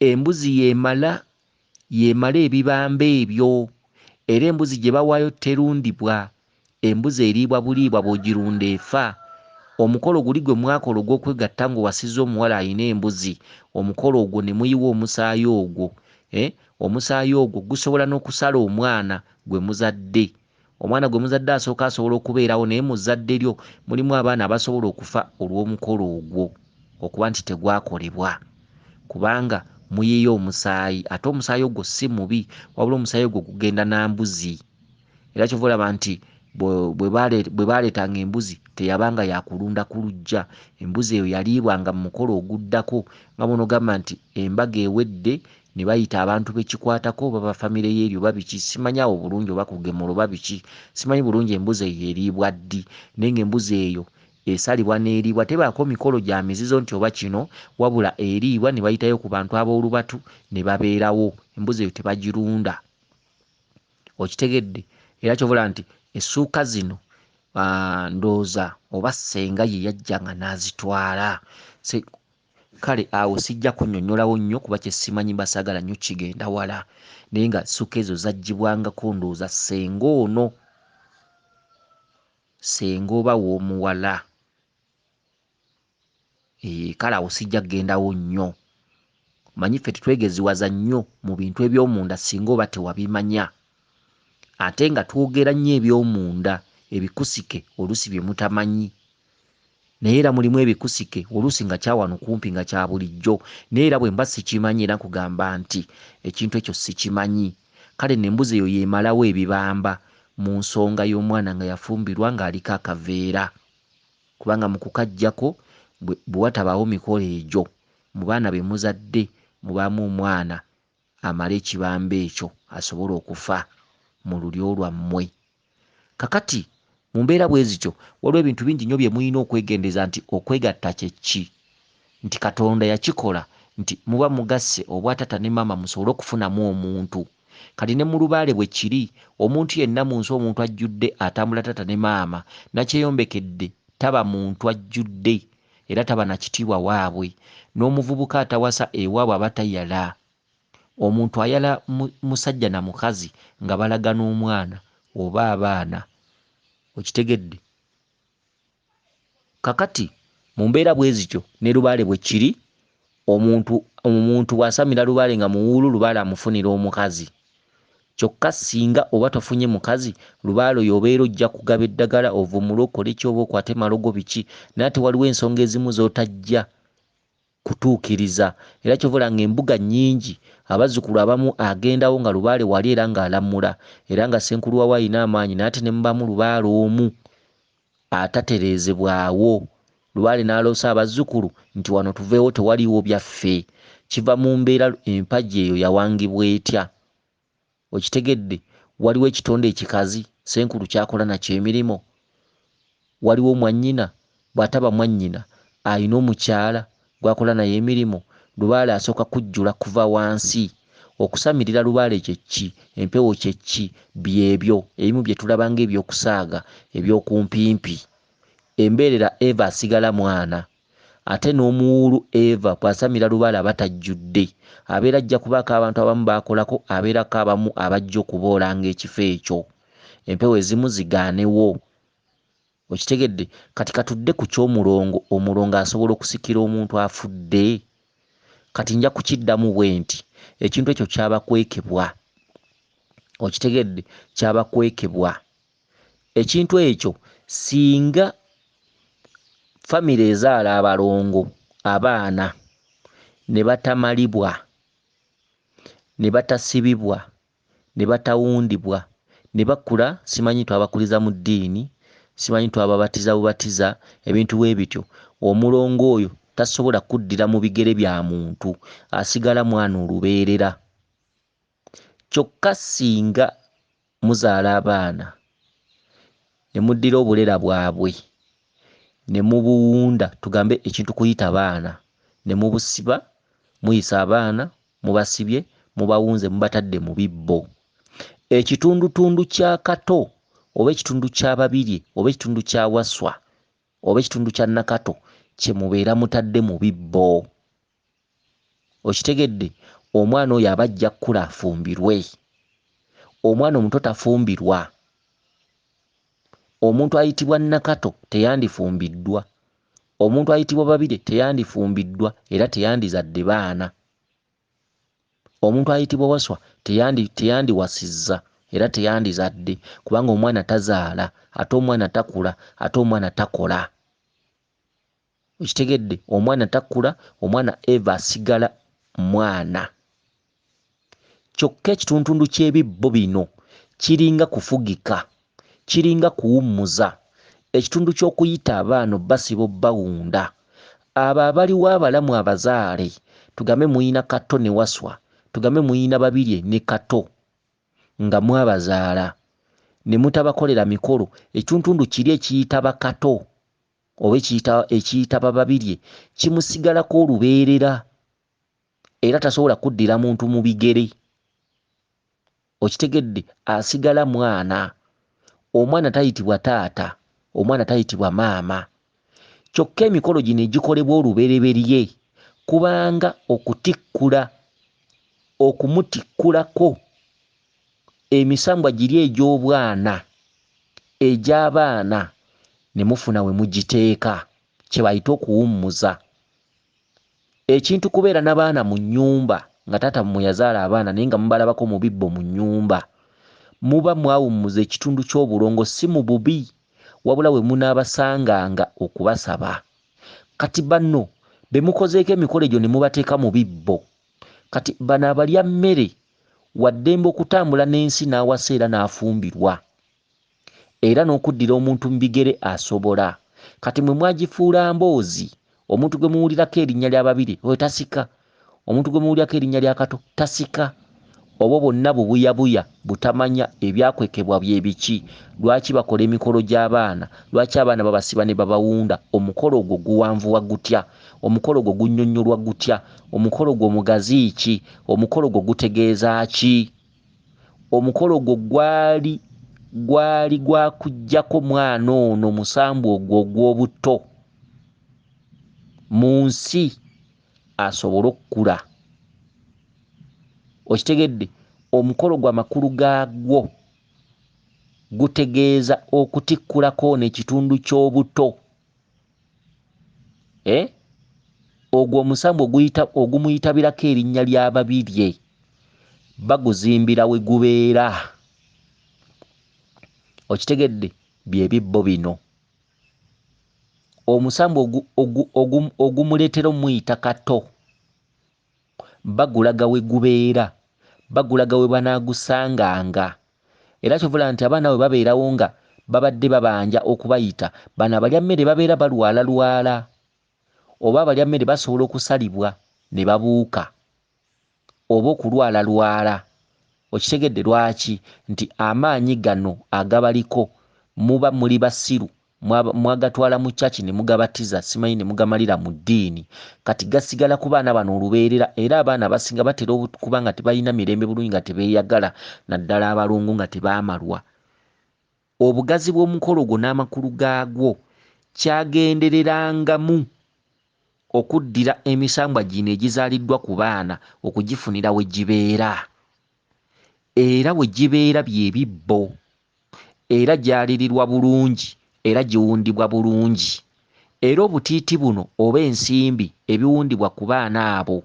embuzi yeemala ebibamba ebyo, era embuzi gye bawaayo terundibwa. Embuzi eriibwa buliibwa, bw'ogirunda efa. Omukolo guli gwe mwakola ogw'okwegatta ng'owasizza omuwala alina embuzi, omukolo ogwo ne muyiwa omusaayi ogwo. Omusaayi ogwo gusobola n'okusala omwana gwe muzadde. Omwana gwe muzadde asooka asobola okubeerawo, naye mu zzadde lyo mulimu abaana abasobola okufa olw'omukolo ogwo okuba nti tegwakolebwa, kubanga muyiye omusaayi. Ate omusaayi ogwo si mubi, wabula omusaayi ogwo gugenda na mbuzi. Era kyova olaba nti bwe baaleetanga embuzi teyabanga yakulunda ku luggya. Embuzi eyo yaliibwanga mu mukolo oguddako, nga bw'onogamba nti embaga ewedde ne bayita abantu bekikwatako oba bafamire y'eryo oba biki, simanyi awo bulungi oba kugemula oba biki, simanyi bulungi embuzi eyo eriibwa ddi, naye ng'embuzi eyo esalibwa n'eriibwa tebaako mikolo gya mizizo nti oba kino wabula eriibwa ne bayitayo ku bantu ab'olubatu ne babeerawo embuzi eyo tebagirunda okitegedde era kyovula nti essuuka zino ndooza oba ssenga ye yajjanga n'azitwala kale awo sijja kunnyonnyolawo nnyo kuba kye simanyi basagala nnyo kigenda wala naye nga ssuuka ezo zaggyibwangako ndooza ssenga ono senga oba w'omuwala kale awo sijja kgendawo nnyo manyi ffe tetwegeziwaza nnyo mu bintu eby'omunda singa oba tewabimanya ate nga twogera nnyo eby'omunda ebikusike oluusi bye mutamanyi naye era mulimu ebikusike oluusi nga kyawano kumpi nga kya bulijjo naye era bwe mba sikimanyi era nkugamba nti ekintu ekyo sikimanyi kale n'embuzi eyo yeemalawo ebibamba mu nsonga y'omwana nga yafumbirwa ng'aliko akaveera kubanga mu kukaggyako bwe watabaawo mikolo egyo mu baana be muzadde mubaamu omwana amala ekibamba ekyo asobole okufa mu lulyo lwammwe kakati mu mbeera bwe zityo waliwo ebintu bingi nnyo bye mulina okwegendeza nti okwegatta kye ki nti Katonda yakikola nti muba mugasse obwatata ne maama musobole okufunamu omuntu kati ne mu lubaale bwe kiri omuntu yenna mu nsi omuntu ajjudde atambula tata ne maama nakyeyombekedde taba muntu ajjudde era taba na kitiibwa waabwe n'omuvubuka atawasa ewaabwe aba tayala omuntu ayala musajja na mukazi nga balaga n'omwana oba abaana okitegedde kakati mu mbeera bwe zityo ne lubaale bwe kiri omuntu bw'asamira lubaale nga muwuulu lubaale amufunira omukazi kyokka singa oba tofunye mukazi lubaale oyo obeera ojja kugaba eddagala ovumule okole kyoba okwate malogo biki naye ate waliwo ensonga ezimu z'otajja kutuukiriza era kyovula nga embuga nnyingi abazzukulu abamu agendawo nga lubaale wali era ng'alamula era nga senkulu wawe alina amaanyi naye ate ne mubamu lubaale omu atatereezebwawo lubaale n'aloosa abazzukulu nti wano tuveewo tewaliiwo byaffe kiva mu mbeera empagi eyo yawangibwa etya okitegedde waliwo ekitonde ekikazi senkulu kyakola nakyo emirimu waliwo mwannyina bw'ataba mwannyina ayina omukyala gwakola naye emirimu lubaale asooka kujjula kuva wansi okusamirira lubaale kyeki empewo kyeki byebyo ebimu bye tulaba ng'ebyokusaaga eby'okumpimpi embeerera Eva asigala mwana ate n'omuwuulu Eva bw'asamira lubaale aba tajjudde abeera ajja kubaako abantu abamu baakolako abeerako abamu abajja okuboola ng'ekifo ekyo empewo ezimu zigaanewo okitegedde kati katudde ku ky'omulongo omulongo asobola okusikira omuntu afudde kati nja kukiddamu bwe nti ekintu ekyo kyabakwekebwa okitegedde kyabakwekebwa ekintu ekyo singa famire ezaala abalongo abaana ne batamalibwa ne batasibibwa ne batawundibwa ne bakula simanyi twabakuliza mu ddiini simanyi twababatiza bubatiza ebintu bwe bityo omulongo oyo tasobola kuddira mu bigere bya muntu asigala mwana olubeerera kyokka singa muzaala abaana ne muddira obulera bwabwe ne mubuwunda tugambe ekintu kuyita baana ne mubusiba muyisa abaana mubasibye mubawunze mubatadde mu bibbo ekitundutundu kya kato oba ekitundu kya babiri oba ekitundu kya waswa oba ekitundu kya nakato kye mubeera mutadde mu bibbo okitegedde omwana oyo aba ajja kkula afumbirwe omwana omuto tafumbirwa omuntu ayitibwa nakato teyandifumbiddwa omuntu ayitibwa babire teyandifumbiddwa era teyandizadde baana omuntu ayitibwa waswa teyandiwasizza era teyandizadde kubanga omwana tazaala ate omwana takula ate omwana takola okitegedde omwana takula omwana Eva asigala mwana kyokka ekituntundu ky'ebibbo bino kiringa kufugika kiringa kuwummuza ekitundu ky'okuyita abaana basiba bawunda abo abaliwo abalamu abazaale tugambe muyina kato ne waswa tugambe muyina babirye ne kato nga mwabazaala ne mutabakolera mikolo ekituntundu kiri ekiyita bakato oba ekiyitaba babirye kimusigalako olubeerera era tasobola kuddira muntu mu bigere. Okitegedde, asigala mwana. Omwana tayitibwa taata, omwana tayitibwa maama. Kyokka emikolo gino egikolebwa olubereberye kubanga okutikkula, okumutikkulako emisambwa giri egy'obwana, egy'abaana ne mufuna we mugiteeka, kye bayita okuwummuza. Ekintu kubeera n'abaana mu nnyumba nga taata mmwe yazaala abaana naye nga mubalabako mu bibbo mu nnyumba, muba mwawummuza ekitundu ky'obulongo, si mu bubi, wabula we munaabasanganga okubasaba. Kati banno be mukozeeko emikolo egyo ne mubateeka mu bibbo, kati bano abalya mmere waddembe okutambula n'ensi n'awasa era n'afumbirwa era n'okuddira omuntu mu bigere asobola. Kati mwe mwagifuula mboozi, omuntu gwe muwulirako erinnya ly'ababiri oyo tasika, omuntu gwe muwulirako erinnya lya kato tasika. Obwo bonna bubuyabuya butamanya ebyakwekebwa bye biki. Lwaki bakola emikolo gy'abaana? Lwaki abaana babasiba ne babawunda? Omukolo ogwo guwanvuwa gutya? Omukolo ogwo gunnyonnyolwa gutya? Omukolo ogwo mugazi ki? Omukolo ogwo gutegeeza ki? Omukolo ogwo gwali gwa kuggyako mwana ono musambu ogwo ogw'obuto mu nsi asobole okukula. Okitegedde, omukolo gw'amakulu gaagwo gutegeeza okutikkulako n'ekitundu ky'obuto. Ogwo omusambu ogumuyitabirako erinnya ly'ababirye baguzimbira we gubeera. Okitegedde, bye bibbo bino. Omusambu ogumuleetera omuyita kato bagulaga we gubeera, bagulaga we banaagusanganga. Era kyovula nti abaana bwe babeerawo nga babadde babanja okubayita, bano abalya mmere babeera balwalalwala, oba abalya mmere basobola okusalibwa ne babuuka oba okulwalalwala. Okitegedde lwaki? Nti amaanyi gano agabaliko muba muli basiru, mwagatwala mu kyaki ne mugabatiza, simanyi ne mugamalira mu ddiini. Kati gasigala ku baana bano olubeerera, era abaana abasinga batera okuba nga tebalina mirembe bulungi, nga tebeeyagala, naddala abalongo nga tebaamalwa. Obugazi bw'omukolo gwo n'amakulu gaagwo kyagendererangamu okuddira emisambwa gino egizaaliddwa ku baana okugifunira we gibeera. Era we gibeera bye bibbo, era gyalirirwa bulungi, era giwundibwa bulungi. Era obutiiti buno oba ensimbi ebiwundibwa ku baana abo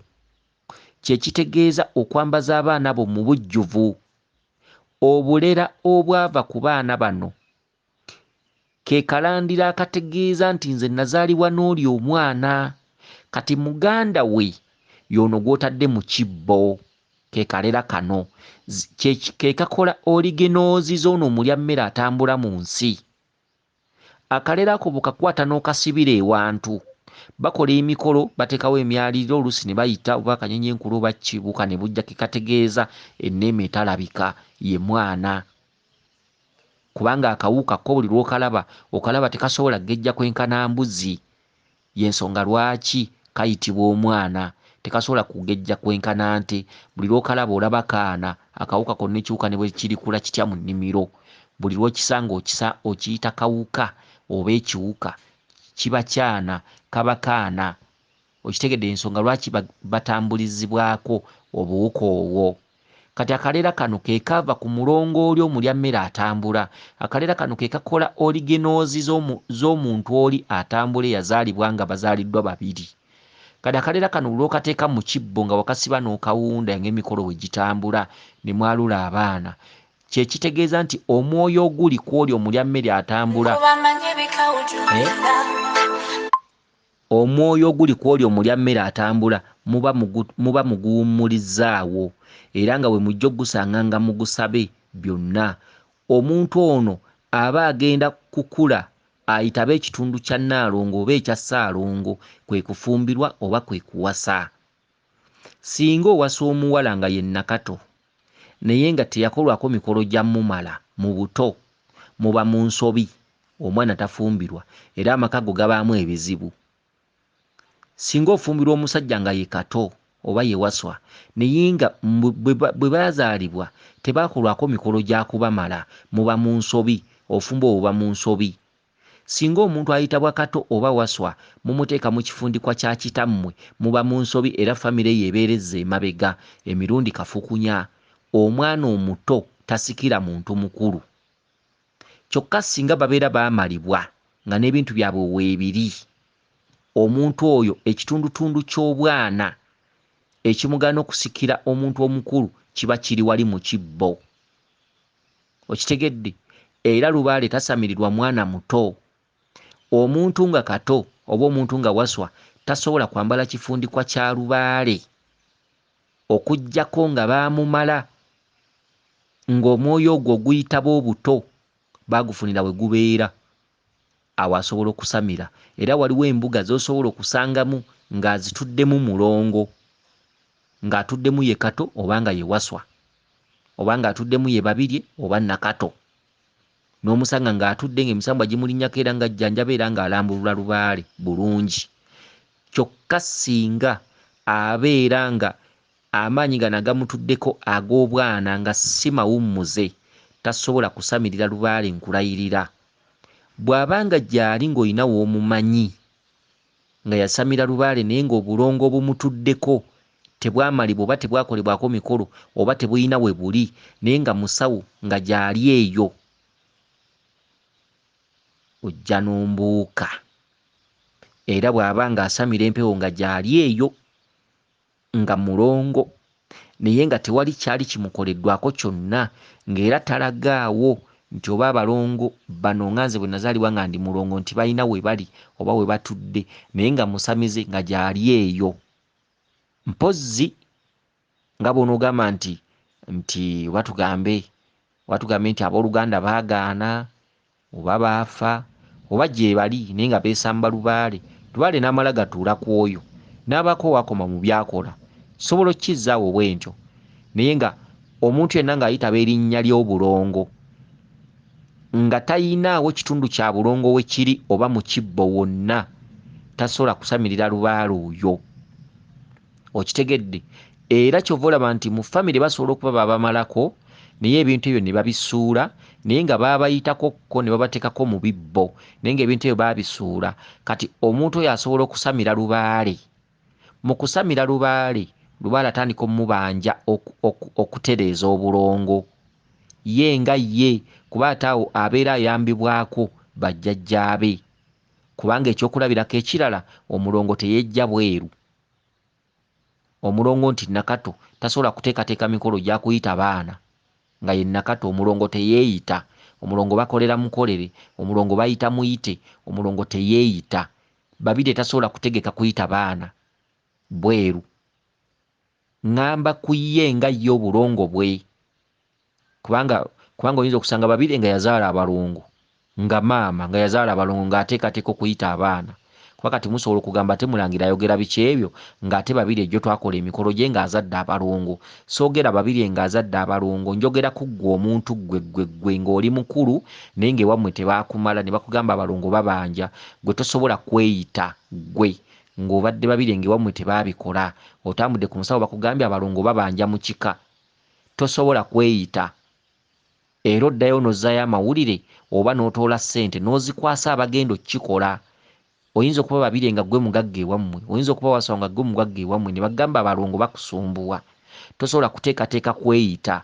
kye kitegeeza okwambaza abaana abo mu bujjuvu. Obulera obwava ku baana bano ke kalandira akategeeza nti nze nazaalibwa n'oli omwana, kati muganda we y'ono gw'otadde mu kibbo, ke kalera kano. Ke kakola oligenoozi z'ono omulya mmere atambula mu nsi. Akalera ako bukakwata n'okasibira ewantu. Bakola emikolo, bateekawo emyaliriro, oluusi ne bayita oba akanyonyi enkulu oba kibuuka ne bujja, ke kategeeza enneema etalabika ye mwana. Kubanga akawuka ko buli lw'okalaba, okalaba tekasobola gejja kwenkana mbuzi. Y'ensonga lwaki kayitibwa omwana, tekasobola kugejja kwenkana nte. Buli lw'okalaba olaba kaana, akawuka konna ekiwuka ne bwe kirikula kitya mu nnimiro, buli lw'okisanga okiyita kawuka oba ekiwuka, kiba kyana, kaba kaana. Okitegedde ensonga lwaki batambulizibwako obuwuka obwo. Kati akalera kano ke kava ku mulongo oli omulya mmere atambula. Akalera kano ke kakola oligenoozi z'omuntu oli atambula eyazaalibwa nga bazaaliddwa babiri. Kati akalera kano olw'okateeka mu kibbo nga wakasiba n'okawunda ng'emikolo we gitambula ne mwalula abaana, kye kitegeeza nti omwoyo oguli ku oli omulya mmere atambula, omwoyo oguli ku oli omulya mmere atambula muba muguwummulizaawo, era nga bwe mujja ogusanga nga mugusabe byonna. Omuntu ono aba agenda kukula ayitabe ekitundu kya Nnaalongo oba ekya Ssaalongo, kwe kufumbirwa oba kwe kuwasa. Singa owasa omuwala nga ye Nakato naye nga teyakolwako mikolo gya mumala mu buto, muba mu nsobi, omwana tafumbirwa era amaka go gabaamu ebizibu. Singa ofumbirwa omusajja nga ye kato oba ye waswa naye nga bwe baazaalibwa tebaakolwako mikolo gya kubamala, muba mu nsobi, ofumba obuba mu nsobi. Singa omuntu ayitabwa kato oba waswa mumuteeka mu kifundikwa kya kitammwe muba mu nsobi era famire ye ebeerezza emabega emirundi kafukunya. Omwana omuto tasikira muntu mukulu. Kyokka singa babeera baamalibwa nga n'ebintu byabwe weebiri, omuntu oyo ekitundutundu ky'obwana ekimugana okusikira omuntu omukulu kiba kiri wali mu kibbo. Okitegedde? Era lubaale tasamirirwa mwana muto. Omuntu nga kato oba omuntu nga waswa tasobola kwambala kifundikwa kya lubaale okuggyako nga baamumala ng'omwoyo ogwo oguyitaba obuto baagufunira we gubeera. Awo asobola okusamira. Era waliwo embuga z'osobola okusangamu ng'azituddemu mulongo, ng'atuddemu ye kato oba nga ye waswa, oba ng'atuddemu ye babirye oba nakato. N'omusanga ng'atudde ng'emisambwa gimulinnyako era nga jjanjaba era ng'alambulula lubaale bulungi. Kyokka singa abeera nga amaanyi gano agamutuddeko ag'obwana nga si mawummuze tasobola kusamirira lubaale nkulayirira. Bw'abanga gy'ali ng'olina w'omumanyi nga yasamira lubaale naye ng'obulongo bumutuddeko tebwamalibwa oba tebwakolebwako mikolo oba tebulina we buli naye nga musawo nga gy'ali eyo, ojja n'ombuuka. Era bw'aba nga asamira empewo nga gy'ali eyo nga mulongo naye nga tewali kyali kimukoleddwako kyonna, ng'era talagaawo nti oba abalongo bano nga nze bwe nazaalibwa nga ndi mulongo nti balina we bali oba we batudde, naye nga musamize nga gy'ali eyo. Mpozzi nga bw'onoogamba nti watugambe nti abooluganda baagaana oba baafa oba gye bali naye nga beesamba lubaale n'amala gatuula ku oyo n'abaako wakoma mu byakola, sobola okkizzaawo bw'entyo. Naye nga omuntu yenna ng'ayitaba erinnya ly'obulongo nga tayinaawo kitundu kya bulongo we kiri oba mu kibbo wonna tasobola kusamirira lubaale oyo. Okitegedde? Era kyova olaba nti mu famire basobola okuba babamalako naye ebintu ebyo ne babisuula naye nga baabayitako ne babateekako mu bibbo naye ng'ebintu ebyo baabisuula. Kati omuntu oyo asobola okusamira lubaale. Mu kusamira lubaale atandika omubanja okutereeza obulongo ye nga ye, kuba ate awo abeera ayambibwako bajjajjaabe, kubanga ekyokulabirako ekirala omulongo teyejja bweru. Omulongo nti nakato tasobola kuteekateeka mikolo gya kuyita baana nga ye nakato. Omulongo teyeeyita, omulongo bakolera mukolere, omulongo bayita muyite, omulongo teyeeyita. Babirye tasobola kutegeka kuyita baana bweru. Ngamba ku ye nga ye obulongo bwe, kubanga oyinza okusanga babirye nga yazaala abalongo, nga maama nga yazaala abalongo ng'ateekateeka okuyita abaana. Kuba kati musobola okugamba ate Mulangira ayogera biki ebyo ng'ate babirye ejjo twakola emikolo gye ng'azadde abalongo. Soogera babirye ng'azadde abalongo, njogera ku ggwe omuntu ggwe ng'oli mukulu naye ng'ewammwe tebaakumala ne bakugamba abalongo babanja, gwe tosobola kweyita ggwe ng'obadde babirye ng'ewammwe tebaabikola. Otambudde ku musawo bakugambye abalongo babanja mu kika, tosobola kweyita. Era oddayo n'ozzaayo amawulire oba n'otoola ssente n'ozikwasa abagenda okkikola. Oyinza okuba babirye nga ggwe mugagga ewammwe, oyinza okuba waswa nga ggwe mugagga ewammwe ne bagamba abalongo bakusumbuwa. Tosobola kuteekateeka kweyita,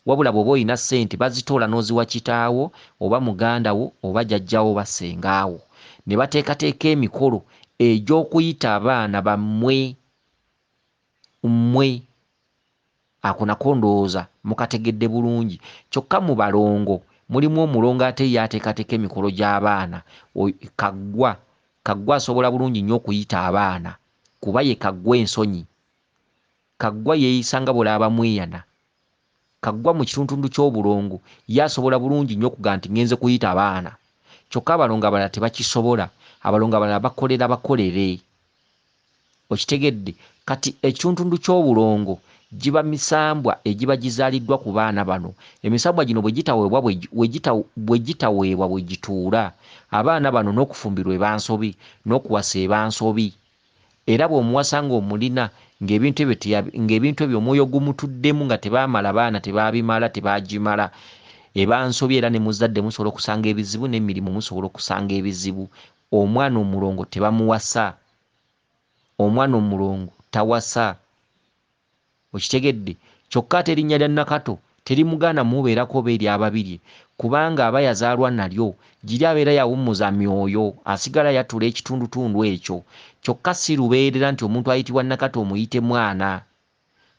wabula bw'oba olina ssente bazitoola n'oziwa kitaawo oba muganda wo oba jjajjaawo oba ssengaawo ne bateekateeka emikolo egy'okuyita abaana bammwe. Ako nako ndowooza mukategedde bulungi. Kyokka mu balongo mulimu omulongo ate ye ateekateeka emikolo gy'abaana. Kaggwa asobola bulungi nnyo okuyita abaana kuba ye kaggwa ensonyi. Kaggwa yeeyisa nga bw'olaba mweyana. Kaggwa mu kitundu ky'obulongo ye asobola bulungi nnyo okuga nti ngenze kuyita abaana. Kyokka abalongo abalala tebakisobola. Abalongo abalala bakolera bakolere. Okitegedde? Kati ekitundu ky'obulongo giba misambwa egiba gizaaliddwa ku baana bano. Emisambwa gino bwe gitaweebwa bwe gitaweebwa bwe gituula abaana bano n'okufumbirwa ebansobi n'okuwasa ebansobi era bw'omuwasa ng'omulina ng'ebintu ebyo omwoyo gumutuddemu nga tebaamala baana tebaabimala tebaagimala ebansobi era ne muzadde musobola okusanga ebizibu n'emirimu musobola okusanga ebizibu. Omwana omulongo tebamuwasa, omwana omulongo tawasa, okitegedde? Kyokka ate erinnya lya Nakato terimugaana mubeerako oba eri ababiri kubanga aba yazaalwa nalyo giri abeera yawummuza myoyo asigala yatula ekitundutundu ekyo. Kyokka si lubeerera nti omuntu ayitibwa Nakato omuyite mwana.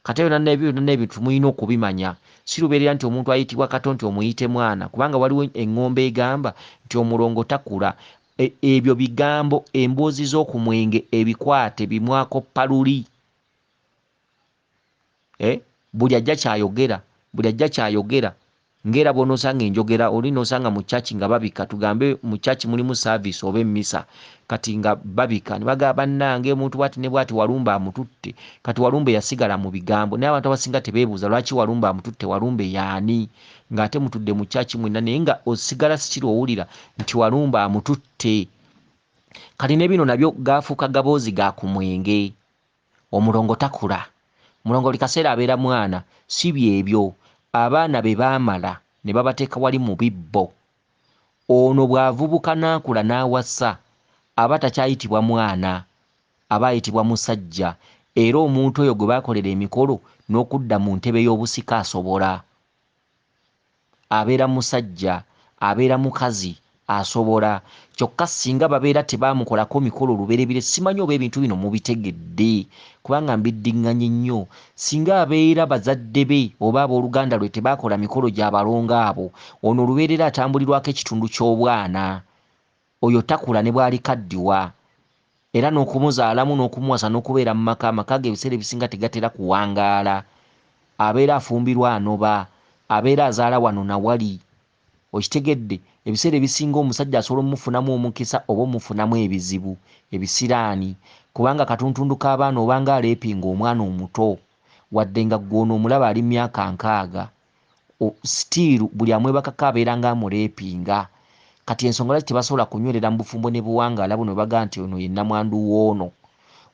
Kati ebyo n'ebyo tumulina okubimanya. Si lubeerera nti omuntu ayitibwa Kato nti omuyite mwana kubanga waliwo eŋŋombe egamba nti omulongo takula. Ebyo bigambo emboozi z'oku mwenge ebikwate bimwako paluli. Buli ajja kyayogera ng'era bw'onoosanga enjogera oli n'osanga mu kyaki nga babika tugambe mu kyaki mulimu saaviisi oba emmisa kati nga babika ne bagamba bannange omuntu bw'ati ne bw'ati Walumbe amututte. Kati Walumbe yasigala mu bigambo naye abantu abasinga tebeebuuza lwaki Walumbe amututte, Walumbe y'ani ng'ate mutudde mu kyaki mwenna naye nga osigala sikiri owulira nti Walumbe amututte. Kati ne bino nabyo gaafuuka gaboozi ga ku mwenge. Omulongo takula, omulongo buli kaseera abeera mwana. Si byebyo, abaana be baamala ne babateeka wali mu bibbo. Ono bw'avubuka n'akula n'awasa aba takyayitibwa mwana, aba ayitibwa musajja. Era omuntu oyo gwe baakolera emikolo n'okudda mu ntebe y'obusika asobola. Abeera musajja, abeera mukazi asobola. Kyokka singa babeera tebaamukolako mikolo lubereberye, simanyi oba ebintu bino mubitegedde kubanga mbiddiŋŋanye nnyo. Singa abeera bazadde be oba abooluganda lwe tebaakola mikolo gy'abalongo abo, ono lubeerera atambulirwako ekitundu ky'obwana. Oyo takula ne bw'alikaddiwa. Era n'okumuzaalamu n'okumuwasa n'okubeera mu maka, amaka ge ebiseera ebisinga tegatera kuwangaala. Abeera afumbirwa anoba, abeera azaala wano na wali. Okitegedde? Ebiseera ebisinga omusajja asobola omumufunamu omukisa oba omufunamu ebizibu ebisiraani kubanga katuntundu k'abaana obanga aleepinga omwana omuto wadde nga ggoono omulaba ali mu myaka 60 sitiiru buli amwebakako abeera nga amuleepinga. Kati ensonga lwaki tebasobola kunywerera mu bufumbo ne buwangaala buno ne bagaa nti ono ye nnamwandu w'ono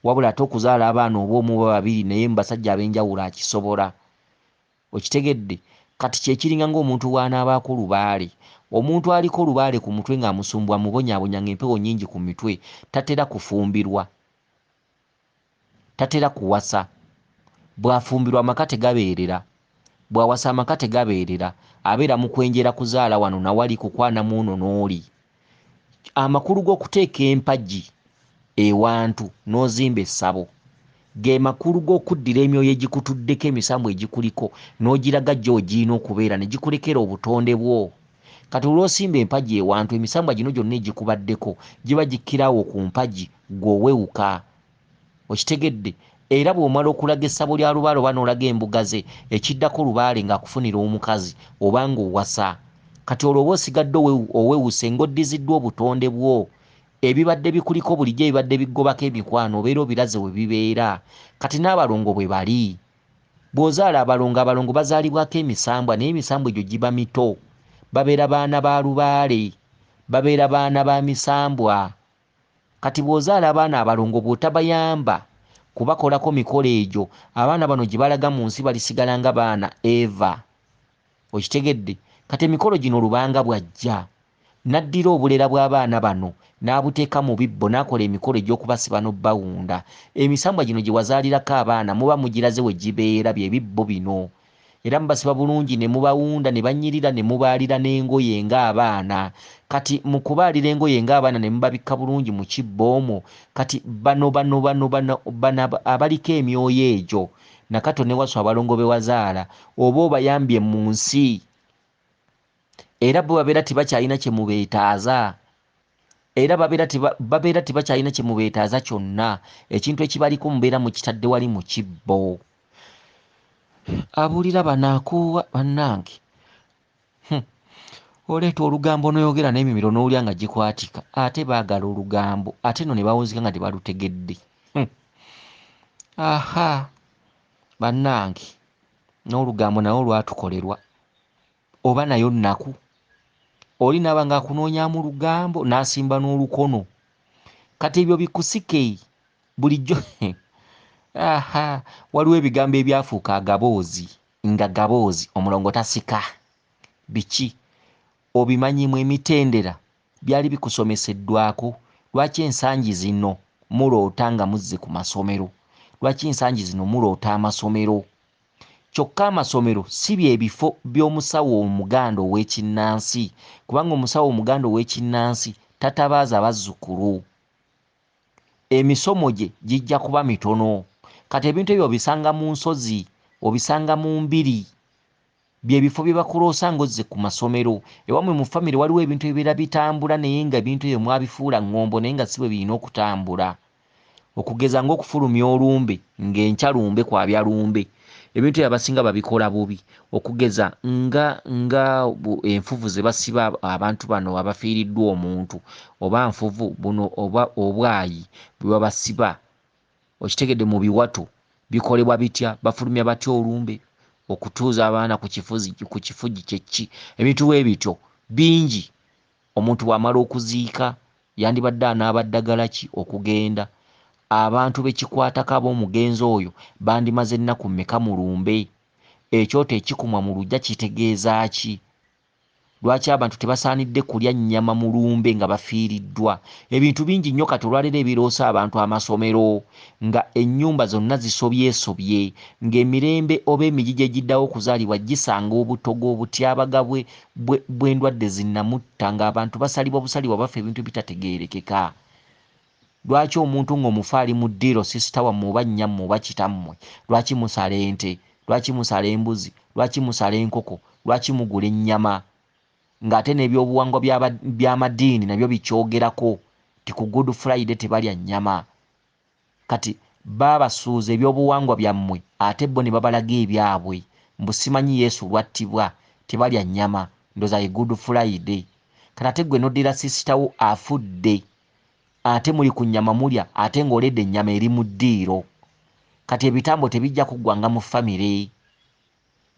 wabula ate okuzaala abaana oba omu oba babiri naye mu basajja ab'enjawulo akisobola. Okitegedde? Kati kyekiringa ng'omuntu w'anaabaako lubaale. Omuntu aliko lubaale ku mutwe ng'amusumbwa mubonyaabonya ng'empewo nnyingi ku mitwe tatera kufumbirwa, tatera kuwasa. Bw'afumbirwa amaka tegabeerera, bw'awasa amaka tegabeerera, abeera mu kwenjera kuzaala wano na wali kukwana muuno n'oli. Amakulu g'okuteeka empagi ewantu n'ozimba essabo ge makulu g'okuddira emyoyo egikutuddeko emisambu egikuliko n'ogiraga gye ogiina okubeera ne gikulekera obutonde bwo. Kati olw'osimba empagi ewantu emisambwa gino gyonna egikubaddeko giba gikkirawo ku mpagi gw'owewuka. Okitegedde? Era bw'omala okulaga essabo lya lubaale oba n'olaga embuga ze ekiddako lubaale ng'akufunira omukazi oba ng'owasa. Kati olwo oba osigadde owewuse ng'oddiziddwa obutonde bwo. Ebibadde bikuliko bulijjo ebibadde biggobako emikwano obeera obiraze we bibeera. Kati n'abalongo bwe bali. Bw'ozaala abalongo bazaalibwako emisambwa naye emisambwa egyo giba mito. Babeera baana ba lubaale, babeera baana ba misambwa. Kati bw'ozaala abaana abalongo bw'otabayamba kubakolako mikolo egyo, abaana bano gye balaga mu nsi balisigala nga baana Eva. Okitegedde? Kati emikolo gino lubanga bw'ajja n'addira obulera bw'abaana bano n'abuteeka mu bibbo n'akola emikolo egy'okubasiba n'obbawunda. Emisambwa gino gye wazaalirako abaana muba mugiraze we gibeera bye bibbo bino. Era mubasiba bulungi ne mubawunda ne banyirira ne mubaalira n'engoye ng'abaana. Kati mu kubaalira engoye ng'abaana ne mubabikka bulungi mu kibbo omwo. Kati bano abaliko emyoyo egyo Nakato ne Wasu abalongo be wazaala oba obayambye mu nsi. Era bo babeera tebakyalina kye mubeetaaza. Era babeera tebakyalina kye mubeetaaza kyonna. Ekintu ekibaliko mubeera mukitadde wali mu kibbo. Abuulira banaakuwa bannange. Oleeta olugambo n'oyogera n'emimiro n'owulya nga gikwatika. Ate baagala olugambo ate no ne bawunzika nga tebalutegedde. Aha bannange n'olugambo nayo lwatukolerwa oba nayo nnaku oli naba nga akunoonyaamu lugambo n'asimba n'olukono. Kati ebyo bikusike bulijjo. Aha, waliwo ebigambo ebyafuuka agaboozi nga gaboozi omulongo tasika. Biki? Obimanyimu emitendera byali bikusomeseddwako? Lwaki ensangi zino muloota nga muzze ku masomero? Lwaki ensangi zino muloota amasomero? Kyokka amasomero si bye bifo by'omusawo omuganda ow'ekinnansi, kubanga omusawo omuganda ow'ekinnansi tatabaaza bazzukulu. Emisomo gye gijja kuba mitono. Kati ebintu ebyo obisanga mu nsozi, obisanga mu mbiri. Bye bifo bye bakuloosa ng'ozze ku masomero. Ewammwe mu famire waliwo ebintu ebibeera bitambula naye nga ebintu ebyo mwabifuula ngombo naye nga si bwe birina okutambula. Okugeza ng'okufulumya olumbe ng'enkya lumbe kwabya lumbe. Ebintu ebyo abasinga babikola bubi. Okugeza nga enfuvu ze basiba abantu bano abafiiriddwa omuntu, oba nfuvu buno oba obwayi bwe babasiba. Okitegedde mu biwatu bikolebwa bitya? Bafulumya batya olumbe okutuuza abaana ku kifugi kyeki. Ebintu bwe bityo bingi. Omuntu bw'amala okuziika yandibadde anaabaddagala ki okugenda. Abantu bekikwatako ab'omugenzi oyo bandimaze ennaku mmeka mu lumbe? Ekyoto ekikumwa mu luggya kitegeeza ki? Lwaki abantu tebasaanidde kulya nnyama mu lumbe nga bafiiriddwa? Ebintu bingi nnyo kati olwaleero ebiroosa abantu amasomero, nga ennyumba zonna zisobyesobye, ng'emirembe oba emigigi egiddawo okuzaalibwa gisanga obutogo obutyabaga bw'endwadde zinnamutta, ng'abantu basalibwa busalibwa bafa ebintu bitategeerekeka. Lwaki omuntu ng'omufa ali mu ddiiro sisita wammwe oba nnyammwe oba kitammwe? Lwaki musala ente? Lwaki musala embuzi? Lwaki musala enkoko? Lwaki mugula ennyama? Ng'ate n'ebyobuwangwa by'amadiini nabyo bikyogerako ti ku Good Friday tebalya nnyama. Kati baabasuuza ebyobuwangwa byammwe ate bo ne babalaga ebyabwe. Mbu simanyi Yesu lwattibwa tebalya nnyama, ndooza ye Good Friday. Kati ate ggwe noddira sisitawo afudde ate muli ku nnyama mulya ate ng'oledde ennyama eri mu ddiiro. Kati ebitambo tebijja kuggwanga mu famire.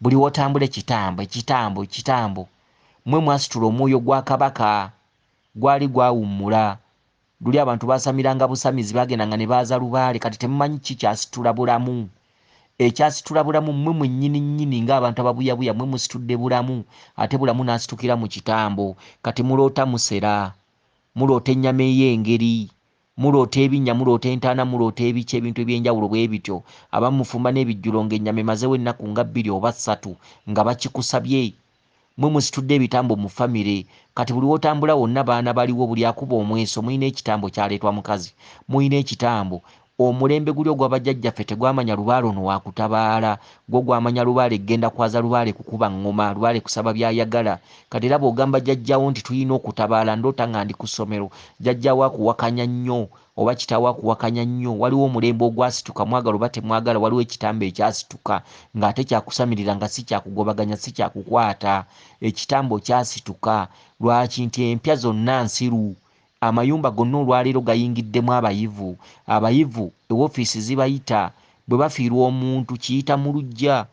Buli wotambula ekitambo. Mmwe mwasitula omwoyo gwa kabaka gwali gwawummula. Luli abantu basamiranga busamizi bagendanga ne baaza lubaale. Kati temumanyi ki kyasitula bulamu. Ekyasitula bulamu mmwe mwennyini ng'abantu ababuyabuya mmwe musitudde bulamu, ate bulamu n'asitukira mu kitambo. Kati muloota musera, muloota ennyama ey'engeri, muloota ebinnya, muloota entaana, muloota ebiki, ebintu eby'enjawulo bwe bityo. Abamu mufumba n'ebijjulo ng'ennyama emazewo ennaku nga 2 oba 3 nga bakikusabye. Mmwe musitudde ebitambo mu famire. Kati buli wotambula wonna baana baliwo, buli akuba omweso. Muyina ekitambo kyaleetwa mukazi, muyina ekitambo. Omulembe guli ogw'abajjajjaffe tegwamanya lubaale ono wakutabaala, gwo gwamanya lubaale genda kwaza, lubaale kukuba ngoma, lubaale kusaba byayagala. Kati era bw'ogamba jjajjaawo nti tulina okutabaala, ndoota nga ndi ku ssomero, jjajjaawo akuwakanya nnyo oba kitaawo akuwakanya nnyo. Waliwo omulembe ogwasituka, mwagala oba temwagala, waliwo ekitambo ekyasituka ng'ate kyakusamirira nga si kyakugobaganya si kyakukwata. Ekitambo kyasituka. Lwaki? Nti empya zonna nsiru. Amayumba gonna olwaleero gayingiddemu abayivu. Abayivu ewoofiisi zibayita, bwe bafiirwa omuntu kiyita mu luggya.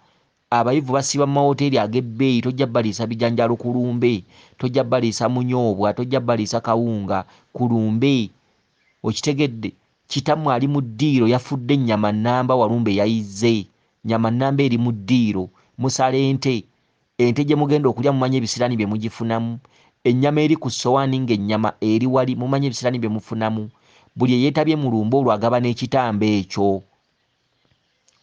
Abayivu basiba mu mahooteeri ag'ebbeeyi, tojja baliisa bijanjalo ku lumbe, tojja baliisa munyoobwa, tojja baliisa kawunga ku lumbe. Okitegedde? Kitammwe ali mu ddiiro yafudde ennyama nnamba walumbe yayizze. Nnyama nnamba eri mu ddiiro. Musala ente gye mugenda okulya mumanye ebisiraani bye mugifunamu. Ennyama eri ku ssowaani ng'ennyama eri wali mumanye ebisiraani bye mufunamu. Buli eyeetabye mu lumbe olwo agaba n'ekitambo ekyo.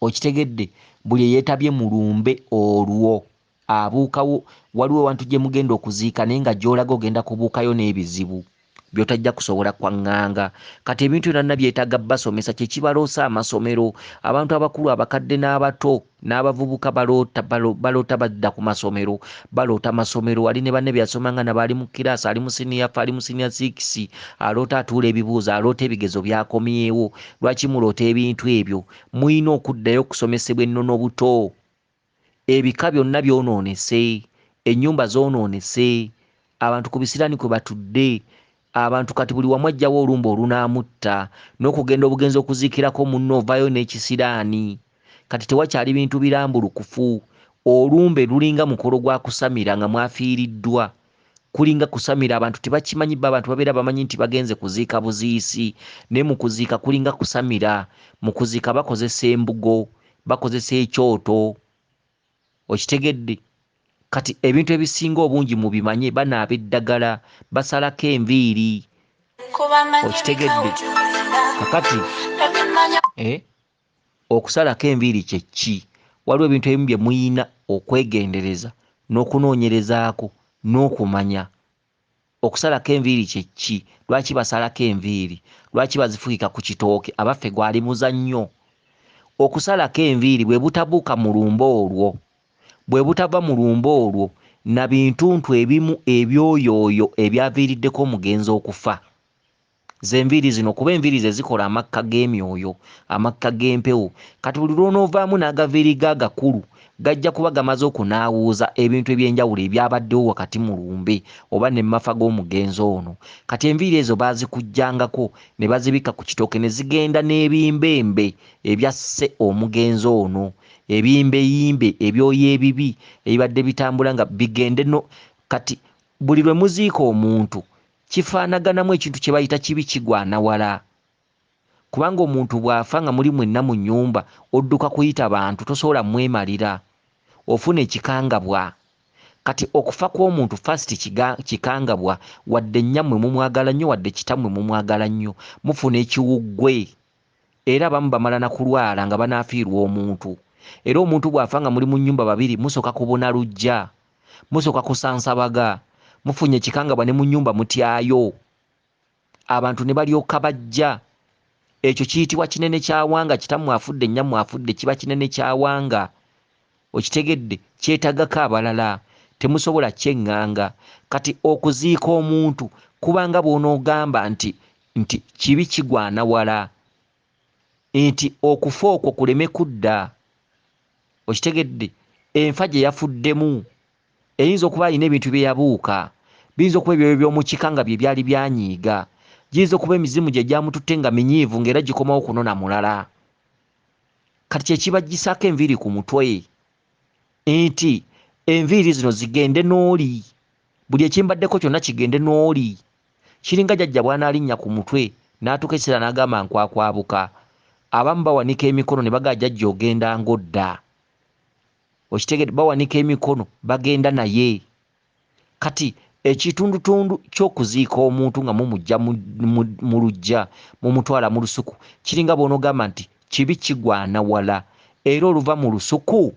Okitegedde? Buli eyeetabye mu lumbe olwo abuukawo. Waliwo ewantu gye mugenda okuziika naye nga gy'olaga ogenda kubuukayo n'ebizibu by'otajja kusobola kwaŋŋanga. Kati ebintu byonna byetaaga basomesa, kye kibaloosa amasomero. Abantu abakulu, abakadde n'abato n'abavubuka baloota badda ku masomero, baloota masomero. Ali ne banne byasomanga nabo ali mu kiraasi, ali mu siniya 5, ali mu siniya 6, aloota atuula ebibuuzo, aloota ebigezo byakomyewo. Lwaki muloota ebintu ebyo? Muyina okuddayo okusomesebwa ennono buto. Ebika byonna byonoonese, ennyumba zoonoonese, abantu ku bisiraani kwe batudde. Abantu kati buli wamu ajjawo olumbe olunaamutta, n'okugenda obugenzi okuziikirako munno ovaayo n'ekisiraani. Kati tewakyali bintu birambulukufu. Olumbe lulinga mukolo gwa kusamira nga mwafiiriddwa. kulinga kusamira. Abantu tebakimanyi, abantu babeera bamanyi nti bagenze kuziika buziisi, naye mu kuziika kulinga kusamira. Mu kuziika bakozesa embugo, bakozesa ekyoto, okitegedde. Kati ebintu ebisinga obungi mu bimanye, banaaba eddagala, basalako enviiri, okitegedde. Kakati okusalako enviiri kye ki? Waliwo ebintu ebimu bye muyina okwegendereza n'okunoonyerezaako n'okumanya. Okusalako enviiri kye ki? Lwaki basalako enviiri? Lwaki bazifukika ku kitooke? Abaffe gwali muzannyo. Okusalako enviiri bwe butabuuka mu lumba olwo, bwe butava mu lumba olwo, na bintuntu ebimu ebyoyooyo ebyaviiriddeko omugenzi okufa. Z'enviiri zino, kuba enviiri ze zikola amakka g'emyoyo, amakka g'empewo. Kati buli lw'onoovaamu n'agaviiri gagakulu gajja kuba gamaze okunaawuuza ebintu eby'enjawulo ebyabaddewo wakati mu lumbe oba ne mafa g'omugenzi ono. Kati enviiri ezo baazikujjangako ne bazibika ku kitooke ne zigenda n'ebimbembe ebyasse omugenzi ono, ebimbeyimbe ebyoyo ebibi ebibadde bitambula nga bigende no. Kati buli lwe muziika omuntu kifaanaganamu ekintu kye bayita kibi kigwana wala. Kubanga omuntu bw'afa nga muli mwenna mu nnyumba, odduka kuyita bantu, tosobola mwemalira, ofuna ekikangabwa. Kati okufa kw'omuntu first kikangabwa, wadde nnyammwe mumwagala nnyo, wadde kitammwe mumwagala nnyo, mufuna ekiwuggwe. Era abamu bamala na kulwala nga banaafiirwa omuntu. Era omuntu bw'afa nga muli mu nnyumba babiri, musooka kubona lujja, musooka kusansabaga, mufunye ekikangabwa ne mu nnyumba mutyayo, abantu ne balyoka bajja. Ekyo kiyitibwa kinene kyawanga. Kitammwe afudde, nnyammwe afudde, kiba kinene kyawanga. Okitegedde, kyetagako abalala, temusobola kyeŋŋanga. Kati okuziika omuntu kubanga bw'onoogamba nti kibi kigwana wala, nti okufa okwo kuleme kudda. Okitegedde, enfa gye yafuddemu eyinza okuba alina ebintu bye yabuuka, biyinza okuba ebyo by'omukika nga bye byali byanyiiga, giyinza okuba emizimu gye gyamututte nga minyiivu ng'era gikomawo kunona mulala. Kati kye kiba gisaako enviiri ku mutwe, nti enviiri zino zigende n'oli, buli ekimbaddeko kyonna kigende n'oli. Kiringa jjajja bw'anaalinnya ku mutwe n'atuuka ekiseera n'agamba nkwakwabuka, abamu bawanika emikono ne bagaa jjajja ogenda ng'odda. Okitegedde, bawanika emikono bagenda naye. Kati ekitundutundu ky'okuziika omuntu nga mumujja mu luggya mumutwala mu lusuku, kiringa bw'onoogamba nti kibi kigwana wala, era oluva mu lusuku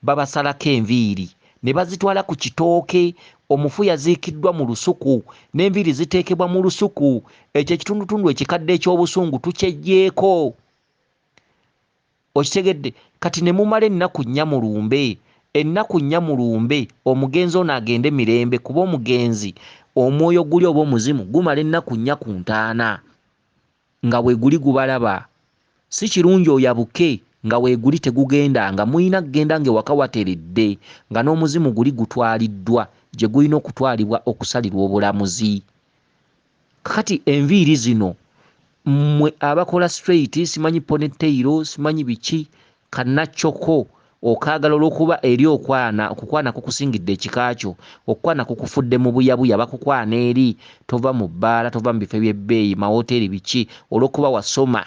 babasalako enviiri ne bazitwala ku kitooke. Omufu yaziikiddwa mu lusuku n'enviiri ziteekebwa mu lusuku. Ekyo ekitundutundu ekikadde eky'obusungu tukyeggyeko. Okitegedde, kati ne mumala ennaku nnya mu lumbe, ennaku nnya mu lumbe, omugenzi ono agende mirembe, kuba omugenzi omwoyo guli oba omuzimu gumala ennaku nnya ku ntaana nga weeguli gubalaba. Si kirungi oyabuke nga weeguli tegugenda, nga muyina kugenda ng'ewaka wateredde, nga n'omuzimu guli gutwaliddwa gye gulina okutwalibwa okusalirwa obulamuzi. Kati enviiri zino mmwe abakola straight, simanyi ponytail, simanyi biki, kannakyoko, okaagala olw'okuba eri okukwana kukusingidde ekikaakyo, okukwana kukufudde mu buyabuya, bakukwana eri, tova mu bbaala, tova mu bifo by'ebbeeyi, mawoteeri biki, olw'okuba wasoma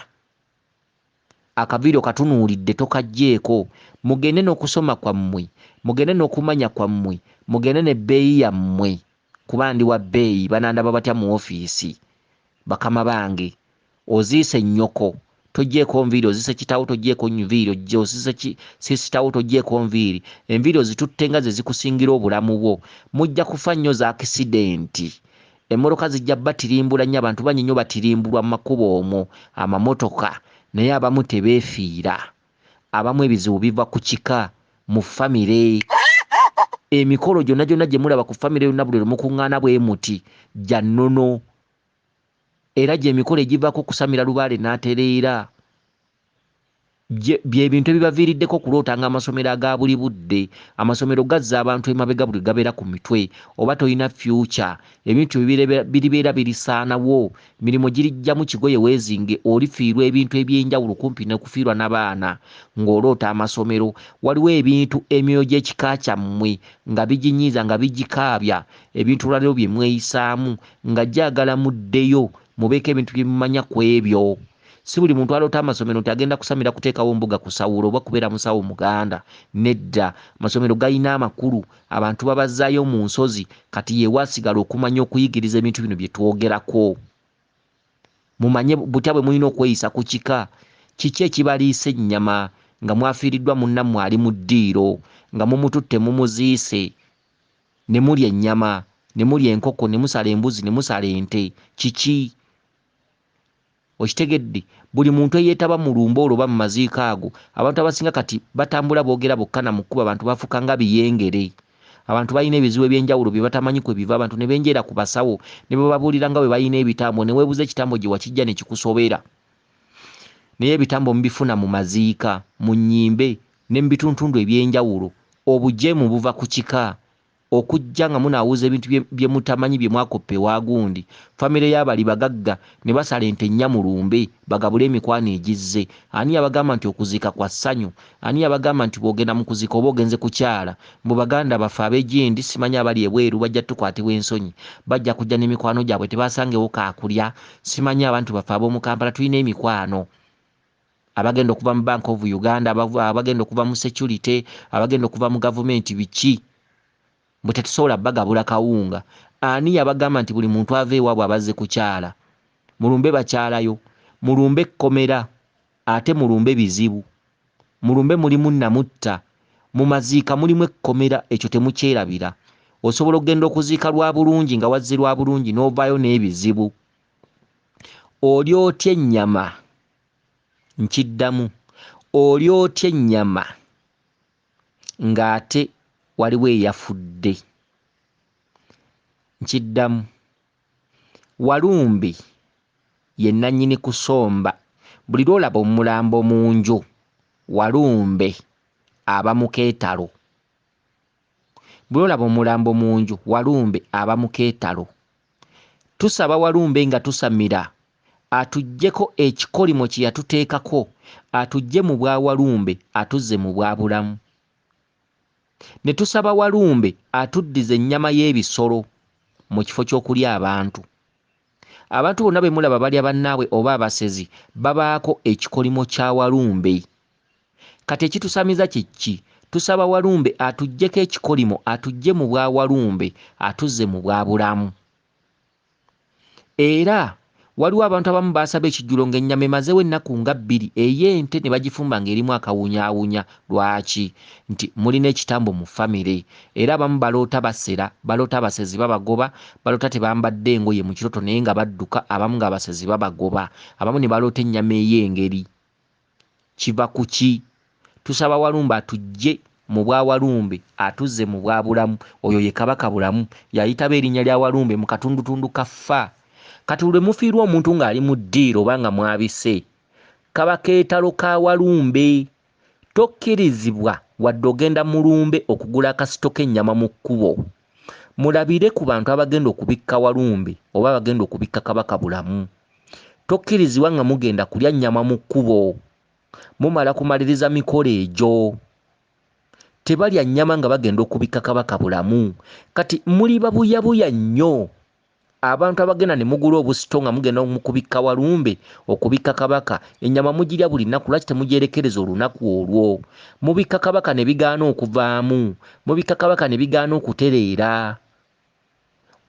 akaviiri katunuulidde tokaggyeeko. Mugende n'okusoma kwammwe, mugende n'okumanya kwammwe, mugende n'ebbeeyi yammwe, kuba ndi wa bbeeyi, banandaba batya mu ofiisi. Bakama bange, oziise nnyoko togyeko nviiri, oziise kitaawo togyeko nviiri, oziise sisitawo togyeko nviiri. Enviiri ozitutte nga ze zikusingira obulamu bwo. Mujja kufa nnyo za akisidenti. Emmotoka zijja batirimbula nnyo, abantu bangi nnyo batirimbulwa mu makubo omwo, amamotoka, naye abamu tebeefiira. Abamu ebizibu biva ku kika, mu famire. Emikolo gyonna gyonna gye mulaba ku famire yonna buli lwe mukuŋŋaana bwe muti gya nnono. Era gy'emikolo egivaako kusamira lubaale n'atereera. bye bintu ebibaviiriddeko okulootanga amasomero aga buli budde. Amasomero gazza abantu emabega buli gabeera ku mitwe, oba tolina future, ebintu biribeera birisaanawo, emirimu girijjamu kigoye weezinge, olifiirwa ebintu ebyenjawulo kumpi n'okufiirwa n'abaana ng'oloota amasomero. Waliwo ebintu emyoyo gy'ekika kyammwe nga biginyiiza nga bigikaabya, ebintu lwaliro bye mweyisaamu nga gyagala muddeyo mubeeko ebintu bye mumanya ku ebyo. Si buli muntu aloota amasomero nti agenda kusamira kuteekawo mbuga kusawulo oba kubeera musawo Muganda. Nedda, amasomero galina amakulu, abantu babazzaayo mu nsozi, kati yeewaasigala okumanya okuyigiriza ebintu bino bye twogerako. Mumanye butya bwe mulina okweyisa ku kika. Kiki ekibaliisa ennyama nga mwafiiriddwa munnammwe ali mu ddiiro, nga mumututte mumuziise, ne mulya ennyama, ne mulya enkoko, ne musala embuzi, ne musala ente? Kiki? Okitegedde? Buli muntu eyeetaba mu lumba olwo oba mu maziiko ago, abantu abasinga kati batambula boogera bokka na mukkuba, abantu bafuuka nga biyengere. Abantu balina ebizibu ebyenjawulo bye batamanyi kwe biva, abantu ne benjera ku basawo ne bababuulira nga bwe balina ebitambo, ne weebuuza ekitambo gye wakijja ne kikusobera. Naye ebitambo mubifuna mu maziika, mu nnyimbe ne mu bituntundu ebyenjawulo. Obujeemu buva ku kika. Okujja nga munaawuza ebintu bye mutamanyi bye mwakoppe waagundi. Famire y'abali bagagga ne basala ente nnya mu lumbe bagabule emikwano egizze. Ani yabagamba nti okuziika kwa ssanyu? Ani yabagamba nti bw'ogenda mu kuziika oba ogenze kukyala? Mu Baganda baffe ab'egyendi simanyi abali ebweru bajja tukwatibwa ensonyi, bajja kujja n'emikwano gyabwe tebasangewo kaakulya. Simanyi abantu baffe ab'omu Kampala tulina emikwano, abagenda okuva mu Bank of Uganda, abagenda okuva mu security, abagenda okuva mu gavumenti, biki bwe tetusobola bagabula kawunga. Ani yabagamba nti buli muntu ava ewaabwe abazze kukyala? Mulumbe bakyalayo, mulumbe kkomera, ate mulumbe bizibu. Mulumbe mulimu namutta, mu maziika mulimu ekkomera, ekyo temukyerabira. Osobola okugenda okuziika lwa bulungi nga wazze lwa bulungi n'ovaayo n'ebizibu. Oli otya ennyama? Nkiddamu, oli otya ennyama ng'ate waliwo eyafudde? Nkiddamu, walumbe ye nannyini kusomba. Buli lwolaba omulambo mu nju, walumbe aba mu keetalo. Buli lwolaba omulambo mu nju, walumbe aba mu keetalo. Tusaba walumbe nga tusamira atuggyeko ekikolimo kye yatuteekako, atugye mu bwa walumbe atuzze mu bwa bulamu. Ne tusaba walumbe atuddiza ennyama y'ebisolo mu kifo ky'okulya abantu. Abantu bonna be mulaba balya bannaabwe oba abasezi babaako ekikolimo kya walumbe. Kati ekitusamiza kiki? Tusaba walumbe atuggyeko ekikolimo, atugye mu bwa walumbe atuzze mu bwa bulamu. Era waliwo abantu abamu baasaba ekijjulo ng'ennyama emazewo ennaku nga 2 ey'ente ne bagifumba ng'erimu akawunyaawunya. Lwaki? Nti mulina ekitambo mu famire. Era abamu baloota basera, baloota abasezi babagoba, baloota tebambadde engoye mu kiroto naye nga badduka, abamu ng'abasezi babagoba, abamu ne baloota ennyama ey'engeri. Kiva ku ki? Tusaba walumbe atugye mu bwa walumbe atuzze mu bwa bulamu. Oyo ye kabaka bulamu, yayitaba erinnya lya walumbe mu katundutundu kaffa. Kati lwe mufiirwa omuntu ng'ali mu ddiiro oba nga mwabise, kaba keetalo ka walumbe. Tokkirizibwa wadde ogenda mu lumbe okugula akasito k'ennyama mu kkubo. Mulabire ku bantu abagenda okubikka walumbe oba abagenda okubikka kabaka bulamu. Tokkirizibwa nga mugenda kulya nnyama mu kkubo, mumala kumaliriza mikolo egyo. Tebalya nnyama nga bagenda okubikka kabaka bulamu. Kati muli babuyabuya nnyo abantu abagenda ne mugula obusito nga mugenda mukubikka walumbe okubikka kabaka. Ennyama mugirya buli nnaku, lwaki temugyerekereza olunaku olwo? Mubikka kabaka ne bigaana okuvaamu, mubikka kabaka ne bigaana okutereera.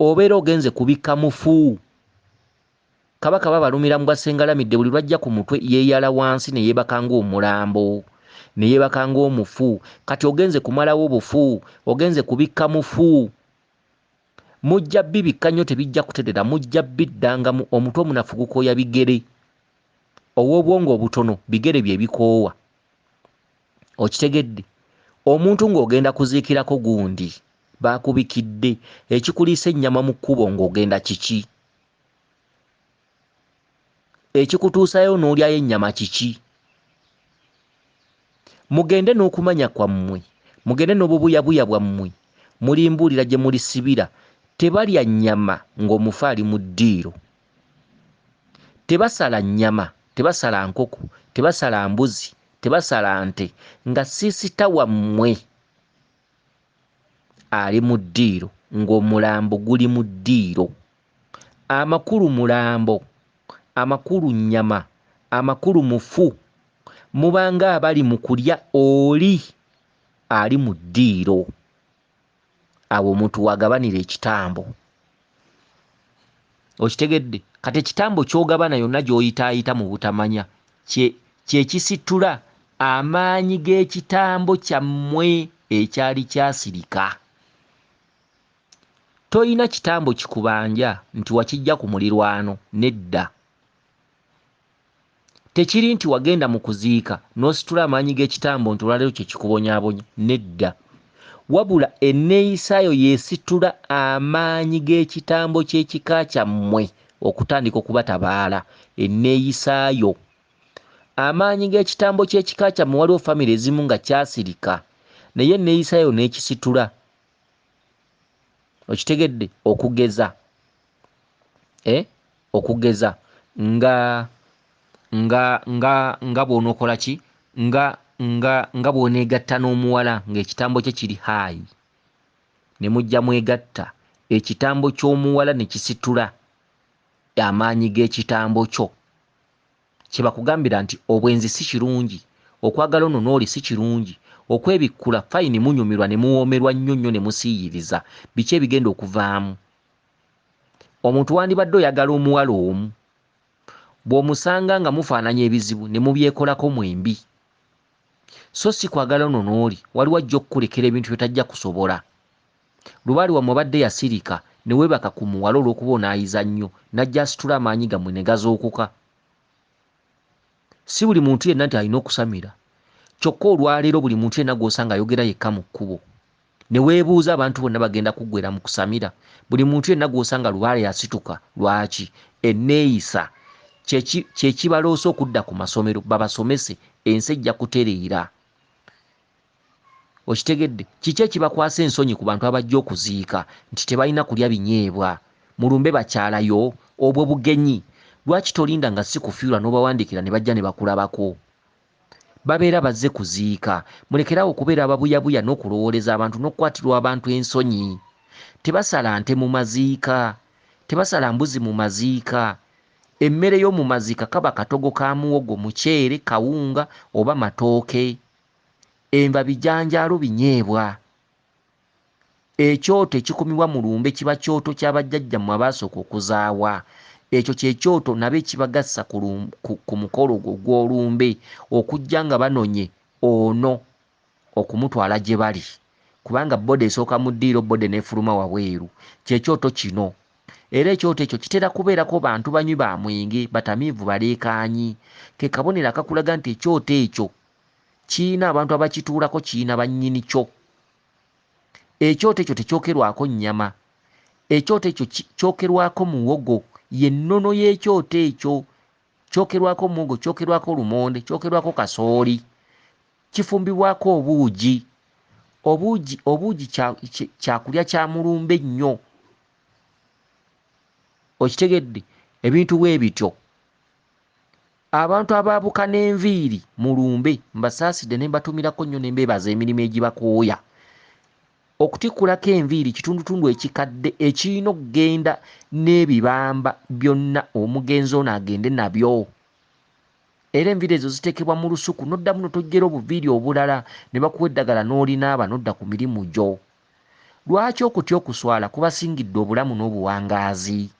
Obeera ogenze kubikka mufu. Kabaka babalumira mu bwasengalamidde, buli lwajja ku mutwe yeeyala wansi ne yeebaka ng'omulambo, ne yeebaka ng'omufu. Kati ogenze kumalawo bufu, ogenze kubikka mufu. Mujja bibikka nnyo tebijja kuterera, mujja biddangamu. Omutwe omunafu gukooya bigere, ow'obwongo obutono bigere bye bikoowa. Okitegedde? Omuntu ng'ogenda kuziikirako gundi baakubikidde, ekikuliisa ennyama mu kkubo ng'ogenda kiki? Ekikutuusayo n'olyayo ennyama kiki? mugende n'okumanya kwammwe, mugende n'obubuyabuya bwammwe, mulimbuulira gye mulisibira. Tebalya nnyama ng'omufu ali mu ddiiro. Tebasala nnyama, tebasala nkoko, tebasala mbuzi, tebasala nte nga siisita wammwe ali mu ddiiro, ng'omulambo guli mu ddiiro. Amakulu mulambo, amakulu nnyama, amakulu mufu. Mubanga abali mu kulya oli ali mu ddiiro. Awo omuntu wagabanira ekitambo. Okitegedde? Kati ekitambo ky'ogabana yonna gy'oyitaayita mu butamanya kye kisitula amaanyi g'ekitambo kyammwe ekyali kyasirika. Toyina kitambo kikubanja nti wakijja ku mulirwano, nedda. Tekiri nti wagenda mu kuziika n'ositula amaanyi g'ekitambo nti olwaleero kye kikubonyaabonya, nedda. Wabula enneeyisaayo yeesitula amaanyi g'ekitambo ky'ekika kyammwe okutandika okubatabaala. Enneeyisaayo, amaanyi g'ekitambo ky'ekika kyammwe, waliwo famire ezimu nga kyasirika naye enneeyisaayo n'ekisitula. Okitegedde? Okugeza okugeza nga bw'onookola ki, nga bw'oneegatta n'omuwala ng'ekitambo kye kiri haayi, ne mujja mwegatta, ekitambo ky'omuwala ne kisitula amaanyi g'ekitambo kyo. Kye bakugambira nti obwenzi si kirungi, okwagala ono n'oli si kirungi, okwebikkula fayini munyumirwa ne muwoomerwa nnyo nnyo ne musiiyiriza. Biki ebigenda okuvaamu? Omuntu wandibadde oyagala omuwala omu, bw'omusanga nga mufaananya ebizibu ne mubyekolako mwembi. So si kwagala ono n'oli, waliwo ajja okukulekera ebintu byetajja kusobola. Lubaali wammwe badde yasirika ne weebaka ku muwala olw'okuba onaayiza nnyo, n'ajja asitula amaanyi gammwe ne gazookuka. Si buli muntu yenna nti alina okusamira, kyokka olwaleero buli muntu yenna gw'osanga ayogera yekka mu kkubo. Ne weebuuza abantu bonna bagenda kuggwera mu kusamira. Buli muntu yenna gw'osanga lubaale yasituka. Lwaki? Enneeyisa kye kibaloosa okudda ku masomero babasomese, ensi ejja kutereera. Okitegedde? Kiki ekibakwasa ensonyi ku bantu abajja okuziika nti tebalina kulya binyeebwa? Mulumbe bakyalayo obwo bugenyi. Lwaki tolinda nga si kufiirwa n'obawandiikira ne bajja ne bakulabako? Babeera bazze kuziika. Mulekerawo okubeera ababuyabuya n'okulowooleza abantu n'okukwatirwa abantu ensonyi. Tebasala nte mu maziika, tebasala mbuzi mu maziika. Emmere y'omu maziika kaba katogo ka muwogo, muceere, kawunga oba matooke. Enva bijanjaalo binyeebwa. Ekyoto ekikumibwa mu lumbe kiba kyoto ky'abajjajjammwe abaasooka okuzaawa. Ekyo kye kyoto nabo ekibagassa ku mukolo gw'olumbe okujja nga banonye ono okumutwala gye bali. Kubanga bode esooka mu ddiiro, bode n'efuluma wabweru. Kyekyoto kino. Era ekyoto ekyo kitera kubeerako bantu banywi ba mwenge, batamiivu, baleekaanyi. Ke kabonero akakulaga nti ekyoto ekyo kiyina abantu abakituulako, kiyina bannyini kyo. Ekyoto ekyo tekyokerwako nnyama. Ekyoto ekyo kyokerwako muwogo, yennono y'ekyoto ekyo. Kyokerwako muwogo, kyokerwako lumonde, kyokerwako kasooli. Kifumbibwako obuugi. Obuugi kyakulya kya mulumbe nnyo. Okitegedde? Ebintu bwe bityo. Abantu abaabuka n'enviiri mu lumbe mbasaasidde ne mbatumirako nnyo ne mbeebaza emirimu egibakooya. Okutikkulako enviiri kitundutundu ekikadde ekirina okugenda n'ebibamba byonna omugenzi ono agende nabyo. Era enviiri ezo ziteekebwa mu lusuku, n'oddamu n'otojjera obuviiri obulala ne bakuwa eddagala n'olinaaba n'odda ku mirimu gyo. Lwaki okutya okuswala kubasingidde obulamu n'obuwangaazi?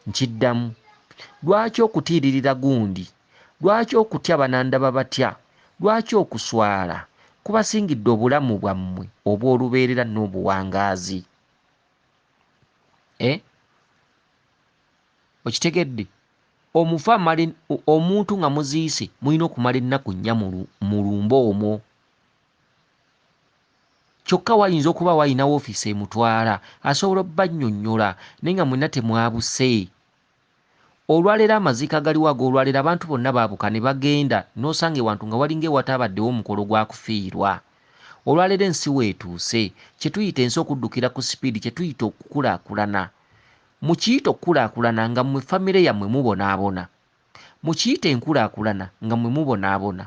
Nkiddamu. Lwaki okutiiririra gundi? Lwaki okutya banandaba batya? Lwaki okuswala kubasingidde obulamu bwammwe obw'olubeerera n'obuwangaazi? Okitegedde? Omuntu nga muziise mulina okumala ennaku nnya mu lumbe omwo. Kyokka wayinza okuba walina woofiisi emutwala, asobola obbannyonnyola naye nga mwenna temwabuse. olwaleero amaziika galiwo ag'olwaleero abantu bonna baabuka ne bagenda n'osanga ewantu nga walinga ewataabaddewo omukolo gwa kufiirwa. Olwaleero ensi weetuuse kye tuyita ensi okuddukira ku sipiidi kye tuyita okukulaakulana. Mukiyita okukulaakulana nga mmwe famire yammwe mubonaabona. Mukiyita enkulaakulana nga mmwe mubonaabona.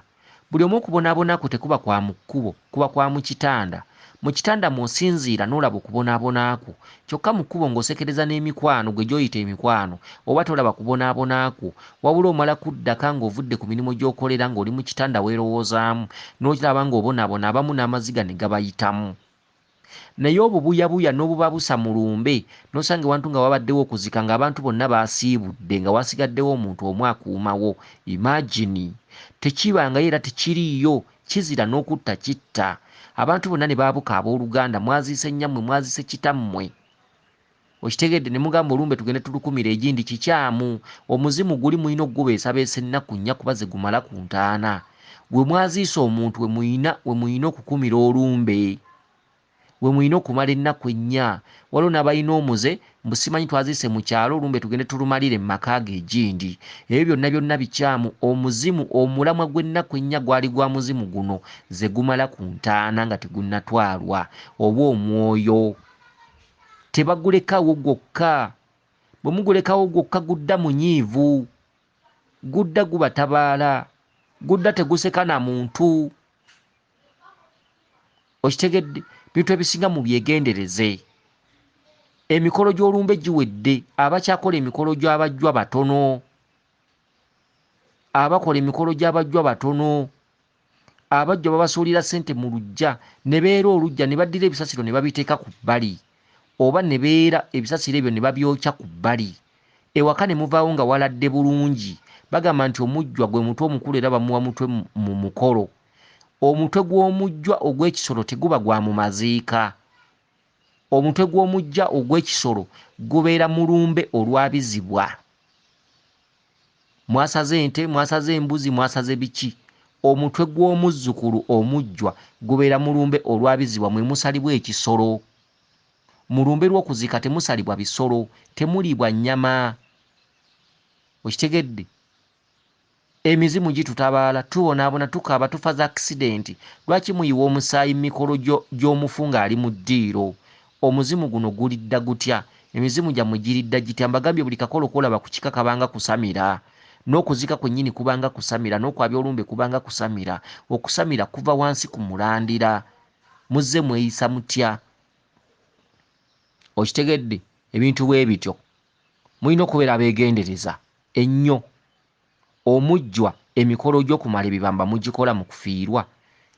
Buli omu okubonaabona kwo tekuba kwa mu kkubo, kuba kwa mu kitanda. Mu kitanda mw'osinziira n'olaba okubonaabona kwo. Kyokka mu kkubo ng'osekereza n'emikwano gwe gy'oyita emikwano, oba tolaba kubonaabona kwo. Wabula omala kuddaka ng'ovudde ku mirimu gy'okolera ng'oli mu kitanda weerowoozaamu, n'okiraba ng'obonaabona abamu n'amaziga ne gabayitamu. Naye obubuyabuya n'obubabusa mu lumbe n'osanga ewantu nga wabaddewo okuzika ng'abantu bonna baasiibudde nga wasigaddewo omuntu omu akuumawo. Imagine tekibangayo era tekiriiyo, kizira n'okutta kitta. Abantu bonna ne baabuka abooluganda, mwaziise nnyammwe, mwaziise kitammwe. Okitegedde ne mugamba olumbe tugende tulukumira egindi kikyamu. Omuzimu guli mulina okugubeesabeesa ennaku nnya kuba ze gumala ku ntaana. Gwe mwaziise omuntu we muyina okukumira olumbe. We muyina okumala ennaku ennya. Waliwo n'abalina omuze mbu simanyi twaziise mu kyalo olumbe tugende tulumalire mu maka ge egindi. Ebyo byonna bikyamu. Omuzimu omulamwa gw'ennaku ennya gwali gwa muzimu guno ze gumala ku ntaana nga tegunnatwalwa oba omwoyo. Tebagulekawo gwokka. Bwe mugulekawo gwokka gudda munyiivu. Gudda gubatabaala. Gudda teguseka na muntu. Okitegedde? Bintu ebisinga mu byegendereze. Emikolo gy'olumbe giwedde. Abakyakola emikolo gy'abajjwa batono. Abakola emikolo gy'abajjwa batono. Abajjwa babasuulira ssente mu luggya ne beera oluggya ne baddira ebisasiro ne babiteeka ku bbali. Oba ne beera ebisasiro ebyo ne babyokya ku bbali. Ewaka ne muvaawo nga waladde bulungi. Bagamba nti omujjwa gwe mutwe omukulu era bamuwa mutwe mu mukolo. Omutwe gw'omujjwa ogw'ekisolo teguba gwa mu maziika. Omutwe gw'omujja ogw'ekisolo gubeera mu lumbe olwabizibwa. Mwasaze ente, mwasaze embuzi, mwasaze biki. Omutwe gw'omuzzukulu omujjwa gubeera mu lumbe olwabizibwa mwe musalibwa ekisolo. Mu lumbe lw'okuzika temusalibwa bisolo, temuliibwa nnyama. Okitegedde? Emizimu gitutabaala, tubonaabona, tukaaba, tufa za accident. Lwaki muyiwa omusaayi mu mikolo gy'omufu ng'ali mu ddiiro? Omuzimu guno gulidda gutya? Emizimu gyammwe giridda gitya? Mbagambye buli kakolo koolaba ku kika kabanga kusamira. N'okuzika kwennyini kubanga kusamira, n'okwabya olumbe kubanga kusamira. Okusamira kuva wansi ku mulandira. Muzze mweyisa mutya? Okitegedde? Ebintu bwe bityo mulina okubeera abeegendereza ennyo. Omujjwa emikolo gy'okumala ebibamba mugikola mu kufiirwa.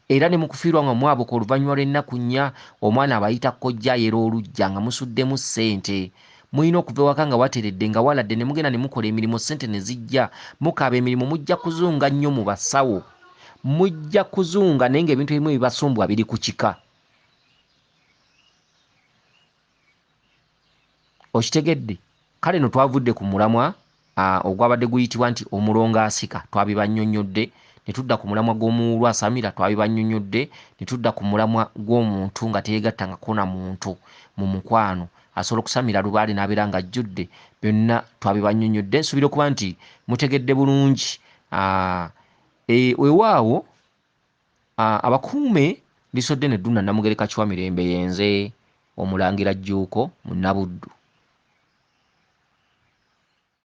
Era ne mu kufiirwa nga mwabuka oluvannyuma lw'ennaku nnya omwana abayita kkojja ayera oluggya nga musuddemu ssente. Mulina okuva ewaka nga wateredde nga waladde ne mugenda ne mukola emirimu ssente ne zijja. Mukaaba emirimu mujja kuzunga nnyo mu basawo. Mujja kuzunga naye ng'ebintu ebimu ebibasumbwa biri ku kika. Okitegedde? Kale no twavudde ku mulamwa ogwabadde guyitibwa nti omulongo asika, twabibannyonnyodde. Ne tudda ku mulamwa gw'omuwulu asamira, twabibannyonnyodde. Ne tudda ku mulamwa gw'omuntu nga teyeegattangako na muntu mu mukwano, asobola okusamira lubaale n'abeera nga ajjudde. Byonna twabibannyonnyodde. Nsuubira okuba nti mutegedde bulungi. Weewaawo abakuume Lisodde ne Dduna Namugereka Kiwamirembe yenze Omulangira Jjuuko Munabuddu.